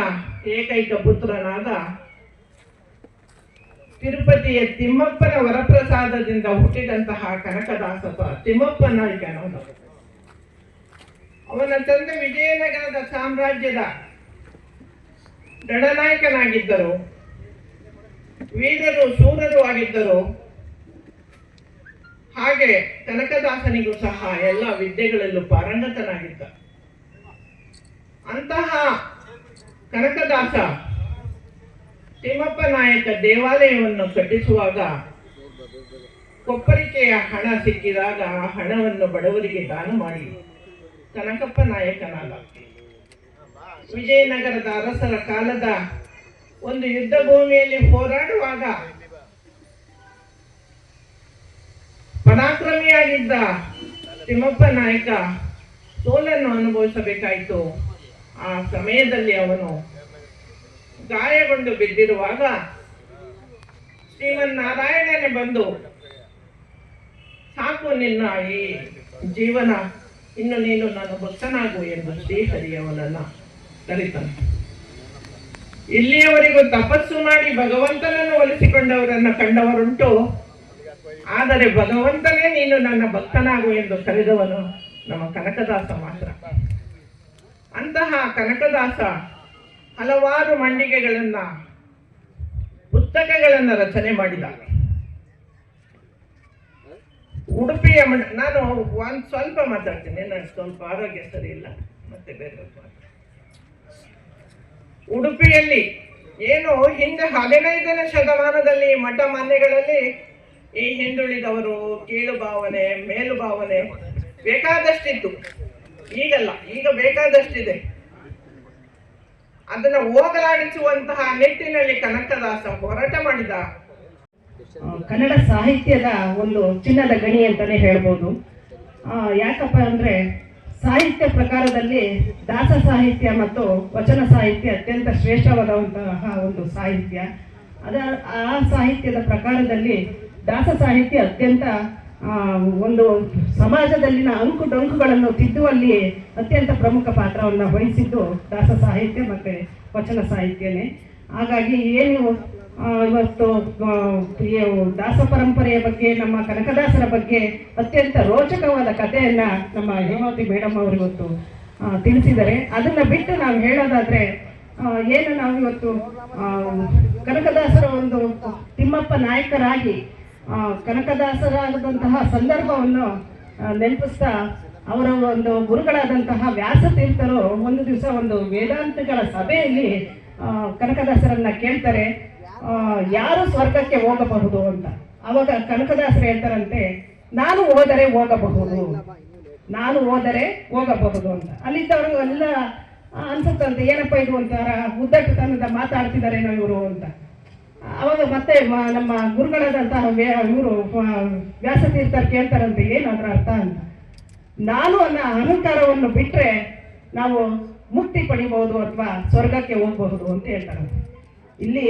ಏಕೈಕ ಪುತ್ರನಾದ ತಿರುಪತಿಯ ತಿಮ್ಮಪ್ಪನ ವರಪ್ರಸಾದದಿಂದ ಹುಟ್ಟಿದಂತಹ ಕನಕದಾಸ ತಿಮ್ಮಪ್ಪ ನಾಯಕನವನು. ಅವನ ತಂದೆ ವಿಜಯನಗರದ ಸಾಮ್ರಾಜ್ಯದ ದಡನಾಯಕನಾಗಿದ್ದರು. ವೀರರು ಶೂರರು ಆಗಿದ್ದರು. ಹಾಗೆ ಕನಕದಾಸನಿಗೂ ಸಹ ಎಲ್ಲ ವಿದ್ಯೆಗಳಲ್ಲೂ ಪಾರಂಗತನಾಗಿದ್ದ. ಅಂತಹ ಕನಕದಾಸ ತಿಮ್ಮಪ್ಪ ನಾಯಕ ದೇವಾಲಯವನ್ನು ಕಟ್ಟಿಸುವಾಗ ಕೊಪ್ಪರಿಕೆಯ ಹಣ ಸಿಕ್ಕಿದಾಗ ಆ ಹಣವನ್ನು ಬಡವರಿಗೆ ದಾನ ಮಾಡಿ ಕನಕಪ್ಪ ನಾಯಕನಾದ. ವಿಜಯನಗರದ ಅರಸರ ಕಾಲದ ಒಂದು ಯುದ್ಧ ಭೂಮಿಯಲ್ಲಿ ಹೋರಾಡುವಾಗ ಪರಾಕ್ರಮಿಯಾಗಿದ್ದ ತಿಮ್ಮಪ್ಪ ನಾಯಕ ಸೋಲನ್ನು ಅನುಭವಿಸಬೇಕಾಯಿತು. ಆ ಸಮಯದಲ್ಲಿ ಅವನು ಗಾಯಗೊಂಡು ಬಿದ್ದಿರುವಾಗ ಶ್ರೀಮನ್ನಾರಾಯಣನೇ ಬಂದು, ಸಾಕು ನಿನ್ನ ಈ ಜೀವನ, ಇನ್ನು ನೀನು ನನ್ನ ಭಕ್ತನಾಗು ಎಂದು ಶ್ರೀಹರಿ ಅವನನ್ನ ಕರೀತಾನೆ. ಇಲ್ಲಿಯವರೆಗೂ ತಪಸ್ಸು ಮಾಡಿ ಭಗವಂತನನ್ನು ಒಲಿಸಿಕೊಂಡವರನ್ನು ಕಂಡವರುಂಟು, ಆದರೆ ಭಗವಂತನೇ ನೀನು ನನ್ನ ಭಕ್ತನಾಗು ಎಂದು ಕರೆದವನು ನಮ್ಮ ಕನಕದಾಸ ಮಾತ್ರ. ಅಂತಹ ಕನಕದಾಸ ಹಲವಾರು ಮಂಡಿಗೆಗಳನ್ನ, ಪುಸ್ತಕಗಳನ್ನ ರಚನೆ ಮಾಡಿದ. ಉಡುಪಿಯ ನಾನು ಒಂದು ಸ್ವಲ್ಪ ಮಾತಾಡ್ತೀನಿ, ನಾನು ಸ್ವಲ್ಪ ಆರೋಗ್ಯ ಸರಿ ಇಲ್ಲ, ಮತ್ತೆ ಬೇರೆ. ಉಡುಪಿಯಲ್ಲಿ ಏನು ಹಿಂದೆ 15ನೇ ಶತಮಾನದಲ್ಲಿ ಮಠ ಮಾನ್ಯಗಳಲ್ಲಿ ಈ ಹಿಂದುಳಿದವರು, ಕೀಳು ಭಾವನೆ, ಮೇಲು ಭಾವನೆ ಬೇಕಾದಷ್ಟಿತ್ತು. ಈಗಲ್ಲ, ಈಗ ಬೇಕಾದಷ್ಟಿದೆ. ಅದನ್ನು ಹೋಗಲಾಡಿಸುವಂತಹ ನಿಟ್ಟಿನಲ್ಲಿ ಕನಕದಾಸ ಹೋರಾಟ ಮಾಡಿದ.
ಕನ್ನಡ ಸಾಹಿತ್ಯದ ಒಂದು ಚಿನ್ನದ ಗಣಿ ಅಂತಾನೆ ಹೇಳ್ಬೋದು. ಯಾಕಪ್ಪ ಅಂದ್ರೆ ಸಾಹಿತ್ಯ ಪ್ರಕಾರದಲ್ಲಿ ದಾಸ ಸಾಹಿತ್ಯ ಮತ್ತು ವಚನ ಸಾಹಿತ್ಯ ಅತ್ಯಂತ ಶ್ರೇಷ್ಠವಾದಂತಹ ಒಂದು ಸಾಹಿತ್ಯ. ಆ ಸಾಹಿತ್ಯದ ಪ್ರಕಾರದಲ್ಲಿ ದಾಸ ಸಾಹಿತ್ಯ ಅತ್ಯಂತ ಒಂದು ಸಮಾಜದಲ್ಲಿನ ಅಂಕು ಡೊಂಕುಗಳನ್ನು ತಿದ್ದುವಲ್ಲಿ ಅತ್ಯಂತ ಪ್ರಮುಖ ಪಾತ್ರವನ್ನು ವಹಿಸಿದ್ದು ದಾಸ ಸಾಹಿತ್ಯ ಮತ್ತು ವಚನ ಸಾಹಿತ್ಯನೇ. ಹಾಗಾಗಿ ಏನು ಇವತ್ತು ದಾಸ ಪರಂಪರೆಯ ಬಗ್ಗೆ, ನಮ್ಮ ಕನಕದಾಸರ ಬಗ್ಗೆ ಅತ್ಯಂತ ರೋಚಕವಾದ ಕಥೆಯನ್ನ ನಮ್ಮ ಹೇಮಾವತಿ ಮೇಡಮ್ ಅವರು ಇವತ್ತು ತಿಳಿಸಿದ್ದಾರೆ. ಅದನ್ನ ಬಿಟ್ಟು ನಾವು ಹೇಳೋದಾದ್ರೆ, ಏನು ನಾವು ಇವತ್ತು ಕನಕದಾಸರ ಒಂದು ತಿಮ್ಮಪ್ಪ ನಾಯಕರಾಗಿ ಕನಕದಾಸರಾದಂತಹ ಸಂದರ್ಭವನ್ನು ನೆನಪಿಸ್ತಾ, ಅವರ ಒಂದು ಗುರುಗಳಾದಂತಹ ವ್ಯಾಸತೀರ್ಥರು ಒಂದು ದಿವಸ ಒಂದು ವೇದಾಂತಗಳ ಸಭೆಯಲ್ಲಿ ಕನಕದಾಸರನ್ನ ಕೇಳ್ತಾರೆ, ಯಾರು ಸ್ವರ್ಗಕ್ಕೆ ಹೋಗಬಹುದು ಅಂತ. ಅವಾಗ ಕನಕದಾಸರು ಹೇಳ್ತಾರಂತೆ, ನಾನು ಹೋದರೆ ಹೋಗಬಹುದು, ನಾನು ಹೋದರೆ ಹೋಗಬಹುದು ಅಂತ. ಅಲ್ಲಿದ್ದವರು ಎಲ್ಲ ಅನ್ಸುತ್ತಂತೆ, ಏನಪ್ಪ ಇದು ಒಂಥರ ಉದ್ದಟತನದ ಮಾತಾಡ್ತಿದ್ದಾರೇನೋ ಇವರು ಅಂತ. ಅವಾಗ ಮತ್ತೆ ನಮ್ಮ ಗುರುಗಳಾದಂತಹ ಇವರು ವ್ಯಾಸತೀರ್ಥರು ಕೇಳ್ತಾರಂತೆ ಏನು ಅದರ ಅರ್ಥ ಅಂತ. ನಾನು ಅನ್ನೋ ಅಹಂಕಾರವನ್ನು ಬಿಟ್ಟರೆ ನಾವು ಮುಕ್ತಿ ಪಡಿಬಹುದು ಅಥವಾ ಸ್ವರ್ಗಕ್ಕೆ ಹೋಗಬಹುದು ಅಂತ ಹೇಳ್ತಾರೆ. ಇಲ್ಲಿ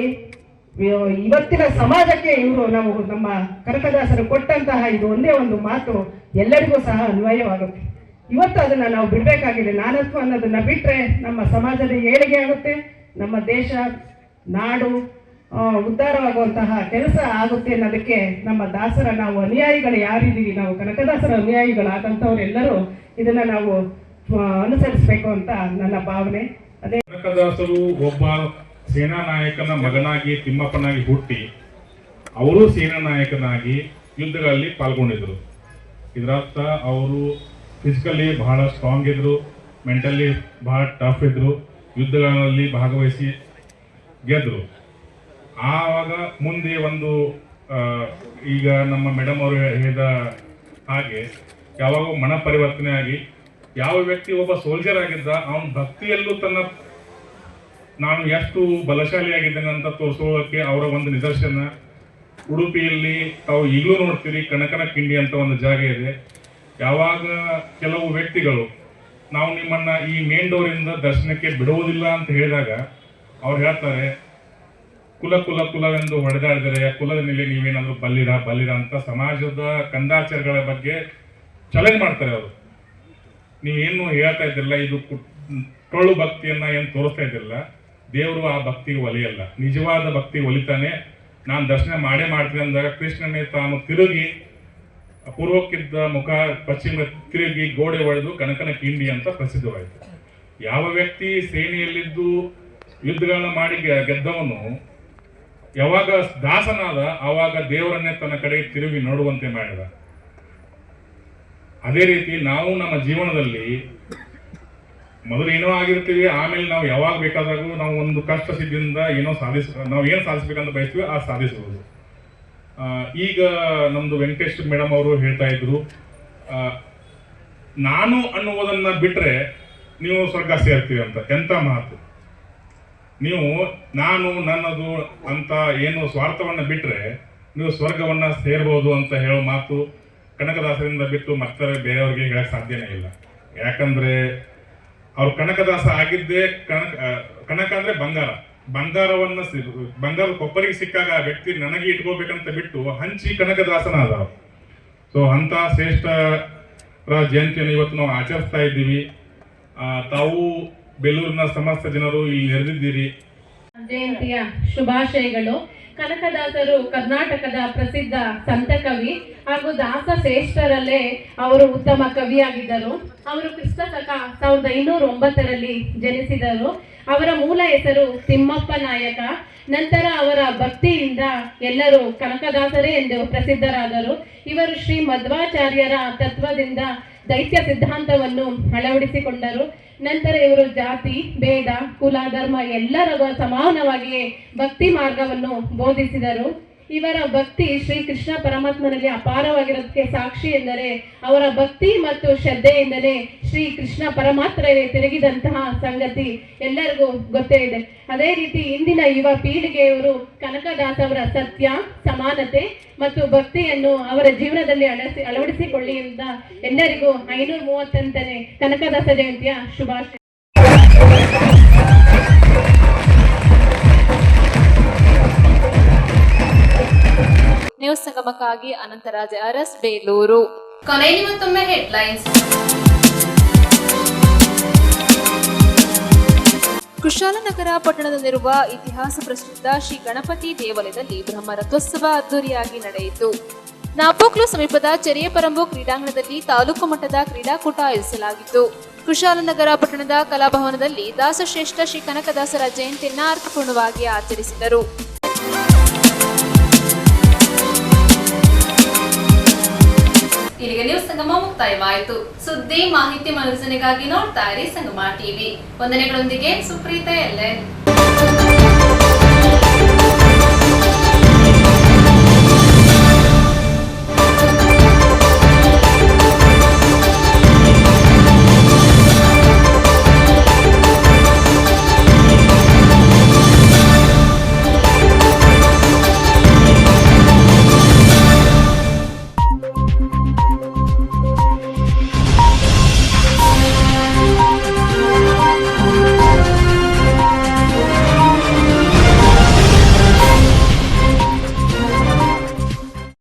ಇವತ್ತಿನ ಸಮಾಜಕ್ಕೆ ಇವರು ನಾವು ನಮ್ಮ ಕನಕದಾಸರು ಕೊಟ್ಟಂತಹ ಇದು ಒಂದೇ ಒಂದು ಮಾತು ಎಲ್ಲರಿಗೂ ಸಹ ಅನ್ವಯವಾಗುತ್ತೆ. ಇವತ್ತು ಅದನ್ನ ನಾವು ಬಿಡಬೇಕಾಗಿದೆ. ನಾನತ್ವ ಅನ್ನೋದನ್ನ ಬಿಟ್ಟರೆ ನಮ್ಮ ಸಮಾಜದ ಏಳಿಗೆ ಆಗುತ್ತೆ, ನಮ್ಮ ದೇಶ ನಾಡು ಉದ್ಧಾರವಾಗುವಂತಹ ಕೆಲಸ ಆಗುತ್ತೆ ಅನ್ನೋದಕ್ಕೆ ನಮ್ಮ ದಾಸರ ನಾವು ಅನುಯಾಯಿಗಳು ಯಾರಿದ್ದೀವಿ, ನಾವು ಕನಕದಾಸರ ಅನುಯಾಯಿಗಳಾದಂಥವರೆಲ್ಲರೂ ಇದನ್ನ ನಾವು ಅನುಸರಿಸಬೇಕು ಅಂತ ನನ್ನ ಭಾವನೆ. ಅದೇ
ಕನಕದಾಸರು ಒಬ್ಬ ಸೇನಾ ನಾಯಕನ ಮಗನಾಗಿ ತಿಮ್ಮಪ್ಪನಾಗಿ ಹುಟ್ಟಿ ಅವರು ಸೇನಾ ನಾಯಕನಾಗಿ ಯುದ್ಧಗಳಲ್ಲಿ ಪಾಲ್ಗೊಂಡಿದ್ರು. ಇದರರ್ಥ ಅವರು ಫಿಸಿಕಲಿ ಬಹಳ ಸ್ಟ್ರಾಂಗ್ ಇದ್ರು, ಮೆಂಟಲಿ ಬಹಳ ಟಫ್ ಇದ್ರು, ಯುದ್ಧಗಳಲ್ಲಿ ಭಾಗವಹಿಸಿ ಗೆದ್ರು. ಆವಾಗ ಮುಂದೆ ಒಂದು ಈಗ ನಮ್ಮ ಮೇಡಮ್ ಅವರು ಹೇಳಿದ ಹಾಗೆ ಯಾವಾಗ ಮನ ಪರಿವರ್ತನೆ ಆಗಿ ಯಾವ ವ್ಯಕ್ತಿ ಒಬ್ಬ ಸೋಲ್ಜರ್ ಆಗಿದ್ದ ಅವನ ಭಕ್ತಿಯಲ್ಲೂ ನಾನು ಎಷ್ಟು ಬಲಶಾಲಿಯಾಗಿದ್ದೇನೆ ಅಂತ ತೋರಿಸೋಕೆ ಅವರ ಒಂದು ನಿದರ್ಶನ ಉಡುಪಿಯಲ್ಲಿ ತಾವು ಈಗಲೂ ನೋಡ್ತೀರಿ. ಕನಕನ ಕಿಂಡಿ ಅಂತ ಒಂದು ಜಾಗ ಇದೆ. ಯಾವಾಗ ಕೆಲವು ವ್ಯಕ್ತಿಗಳು ನಾವು ನಿಮ್ಮನ್ನ ಈ ಮೇನ್ ಡೋರಿಂದ ದರ್ಶನಕ್ಕೆ ಬಿಡುವುದಿಲ್ಲ ಅಂತ ಹೇಳಿದಾಗ ಅವ್ರು ಹೇಳ್ತಾರೆ, ಕುಲ ಕುಲ ಕುಲವೆಂದು ಹೊಡೆದಾಡಿದರೆ ಕುಲದ ಮೇಲೆ ನೀವೇನಾದ್ರೂ ಬಲ್ಲಿರ ಅಂತ ಸಮಾಜದ ಕಂದಾಚಾರಗಳ ಬಗ್ಗೆ ಚಾಲೆಂಜ್ ಮಾಡ್ತಾರೆ. ಅವರು ನೀವೇನು ಹೇಳ್ತಾ ಇದ್ದಿಲ್ಲ, ಇದು ಟೊಳ್ಳು ಭಕ್ತಿಯನ್ನ ಏನು ತೋರಿಸ್ತಾ ಇದ್ದಿಲ್ಲ. ದೇವರು ಆ ಭಕ್ತಿಗೆ ಒಲಿಯಲ್ಲ, ನಿಜವಾದ ಭಕ್ತಿಗೆ ಒಲಿತಾನೆ. ನಾನು ದರ್ಶನ ಮಾಡೇ ಮಾಡ್ತೀನಿ ಅಂದಾಗ ಕೃಷ್ಣನೇ ತಾನು ತಿರುಗಿ ಪೂರ್ವಕ್ಕಿದ್ದ ಮುಖ ಪಶ್ಚಿಮ ತಿರುಗಿ ಗೋಡೆ ಒಡೆದು ಕನಕನ ಕಿಂಡಿ ಅಂತ ಪ್ರಸಿದ್ಧವಾಯಿತು. ಯಾವ ವ್ಯಕ್ತಿ ಸೇನೆಯಲ್ಲಿದ್ದು ಯುದ್ಧಗಳನ್ನ ಮಾಡಿ ಗೆದ್ದವನು ಯಾವಾಗ ದಾಸನಾದ ಆವಾಗ ದೇವರನ್ನೇ ತನ್ನ ಕಡೆಗೆ ತಿರುಗಿ ನೋಡುವಂತೆ ಮಾಡಿದ. ಅದೇ ರೀತಿ ನಾವು ನಮ್ಮ ಜೀವನದಲ್ಲಿ ಮೊದಲು ಏನೋ ಆಗಿರ್ತೀವಿ, ಆಮೇಲೆ ನಾವು ಯಾವಾಗ ಬೇಕಾದಾಗೂ ನಾವು ಒಂದು ಕಷ್ಟ ಸಿದ್ಧಿಯಿಂದ ನಾವು ಏನು ಸಾಧಿಸ್ಬೇಕಂತ ಬಯಸ್ತೀವಿ ಆ ಸಾಧಿಸಬಹುದು. ಈಗ ನಮ್ದು ವೆಂಕಟೇಶ್ ಮೇಡಮ್ ಅವರು ಹೇಳ್ತಾ ಇದ್ರು, ನಾನು ಅನ್ನುವುದನ್ನ ಬಿಟ್ರೆ ನೀವು ಸ್ವರ್ಗ ಸೇರ್ತೀವಿ ಅಂತ. ಎಂತ ಮಾತು! ನೀವು ನಾನು ನನ್ನದು ಅಂತ ಏನು ಸ್ವಾರ್ಥವನ್ನ ಬಿಟ್ರೆ ನೀವು ಸ್ವರ್ಗವನ್ನ ಸೇರ್ಬೋದು ಅಂತ ಹೇಳೋ ಮಾತು ಕನಕದಾಸರಿಂದ ಬಿಟ್ಟು ಮತ್ತೆ ಬೇರೆಯವ್ರಿಗೆ ಹೇಳಕ್ ಸಾಧ್ಯನೇ ಇಲ್ಲ. ಯಾಕಂದ್ರೆ ಅವ್ರು ಕನಕದಾಸ ಆಗಿದ್ದೇ ಕನಕ ಅಂದ್ರೆ ಬಂಗಾರದ ಕೊಪ್ಪರಿಗೆ ಸಿಕ್ಕಾಗ ಆ ವ್ಯಕ್ತಿ ನನಗೆ ಇಟ್ಕೋಬೇಕಂತ ಬಿಟ್ಟು ಹಂಚಿ ಕನಕದಾಸನಾದ. ಸೊ ಅಂತ ಶ್ರೇಷ್ಠರ ಜಯಂತಿಯನ್ನು ಇವತ್ತು ನಾವು ಆಚರಿಸ್ತಾ ಇದ್ದೀವಿ. ತಾವು ಬೆಳ್ಳೂರಿನ ಸಮಸ್ತ ಜನರು ಇಲ್ಲಿ ನೆರೆದಿದ್ದೀರಿ.
ಜಯಂತಿಯ ಶುಭಾಶಯಗಳು. ಕನಕದಾಸರು ಕರ್ನಾಟಕದ ಪ್ರಸಿದ್ಧ ಸಂತ ಕವಿ ಹಾಗೂ ದಾಸ ಶ್ರೇಷ್ಠರಲ್ಲೇ ಅವರು ಉತ್ತಮ ಕವಿಯಾಗಿದ್ದರು. ಅವರು ಕ್ರಿಸ್ತಶಕ 1509ರಲ್ಲಿ ಜನಿಸಿದರು. ಅವರ ಮೂಲ ಹೆಸರು ತಿಮ್ಮಪ್ಪ ನಾಯಕ. ನಂತರ ಅವರ ಭಕ್ತಿಯಿಂದ ಎಲ್ಲರೂ ಕನಕದಾಸರೇ ಎಂದು ಪ್ರಸಿದ್ಧರಾದರು. ಇವರು ಶ್ರೀ ಮಧ್ವಾಚಾರ್ಯರ ತತ್ವದಿಂದ ದೈತ್ಯ ಸಿದ್ಧಾಂತವನ್ನು ಅಳವಡಿಸಿಕೊಂಡರು. ನಂತರ ಇವರು ಜಾತಿ ಭೇದ ಕುಲ ಧರ್ಮ ಎಲ್ಲರಿಗೂ ಸಮಾನವಾಗಿ ಭಕ್ತಿ ಮಾರ್ಗವನ್ನು ಬೋಧಿಸಿದರು. ಇವರ ಭಕ್ತಿ ಶ್ರೀ ಕೃಷ್ಣ ಪರಮಾತ್ಮನಲ್ಲಿ ಅಪಾರವಾಗಿರೋದಕ್ಕೆ ಸಾಕ್ಷಿ ಎಂದರೆ ಅವರ ಭಕ್ತಿ ಮತ್ತು ಶ್ರದ್ಧೆಯಿಂದಲೇ ಶ್ರೀ ಕೃಷ್ಣ ಪರಮಾತ್ಮರೇ ತಿರುಗಿದಂತಹ ಸಂಗತಿ ಎಲ್ಲರಿಗೂ ಗೊತ್ತೇ ಇದೆ. ಅದೇ ರೀತಿ ಇಂದಿನ ಯುವ ಪೀಳಿಗೆಯವರು ಕನಕದಾಸ ಅವರ ಸತ್ಯ ಸಮಾನತೆ ಮತ್ತು ಭಕ್ತಿಯನ್ನು ಅವರ ಜೀವನದಲ್ಲಿ ಅಳವಡಿಸಿಕೊಳ್ಳಿ ಅಂತ ಎಲ್ಲರಿಗೂ 538ನೇ ಕನಕದಾಸ ಜಯಂತಿಯ ಶುಭಾಶಯ.
ನ್ಯೂಸ್ ಸಂಗಮಕ್ಕಾಗಿ ಅನಂತರಾಜ್ ಅರಸ್, ಬೇಲೂರು. ಕೊನೆಯಲ್ಲಿ ಮತ್ತೊಮ್ಮೆ ಹೆಡ್ಲೈನ್ಸ್. ಕುಶಾಲನಗರ ಪಟ್ಟಣದಲ್ಲಿರುವ ಇತಿಹಾಸ ಪ್ರಸಿದ್ಧ ಶ್ರೀ ಗಣಪತಿ ದೇವಾಲಯದಲ್ಲಿ ಬ್ರಹ್ಮರಥೋತ್ಸವ ಅದ್ದೂರಿಯಾಗಿ ನಡೆಯಿತು. ನಾಪೋಕ್ಲು ಸಮೀಪದ ಚೆರಿಯಪರಂಬು ಕ್ರೀಡಾಂಗಣದಲ್ಲಿ ತಾಲೂಕು ಮಟ್ಟದ ಕ್ರೀಡಾಕೂಟ ಆಯೋಜಿಸಲಾಗಿತ್ತು. ಕುಶಾಲನಗರ ಪಟ್ಟಣದ ಕಲಾಭವನದಲ್ಲಿ ದಾಸಶ್ರೇಷ್ಠ ಶ್ರೀ ಕನಕದಾಸರ ಜಯಂತಿಯನ್ನು ಅರ್ಥಪೂರ್ಣವಾಗಿ ಆಚರಿಸಿದರು. ಇಲ್ಲಿಗೆ ನ್ಯೂಸ್ ಸಂಗಮ ಮುಕ್ತಾಯವಾಯಿತು. ಸುದ್ದಿ ಮಾಹಿತಿ ಮನರಂಜನೆಗಾಗಿ ನೋಡ್ತಾ ಇರಿ ಸಂಗಮ ಟಿವಿ. ವಂದನೆಗಳೊಂದಿಗೆ ಸುಪ್ರೀತಾ ಎಲ್ಲೆ.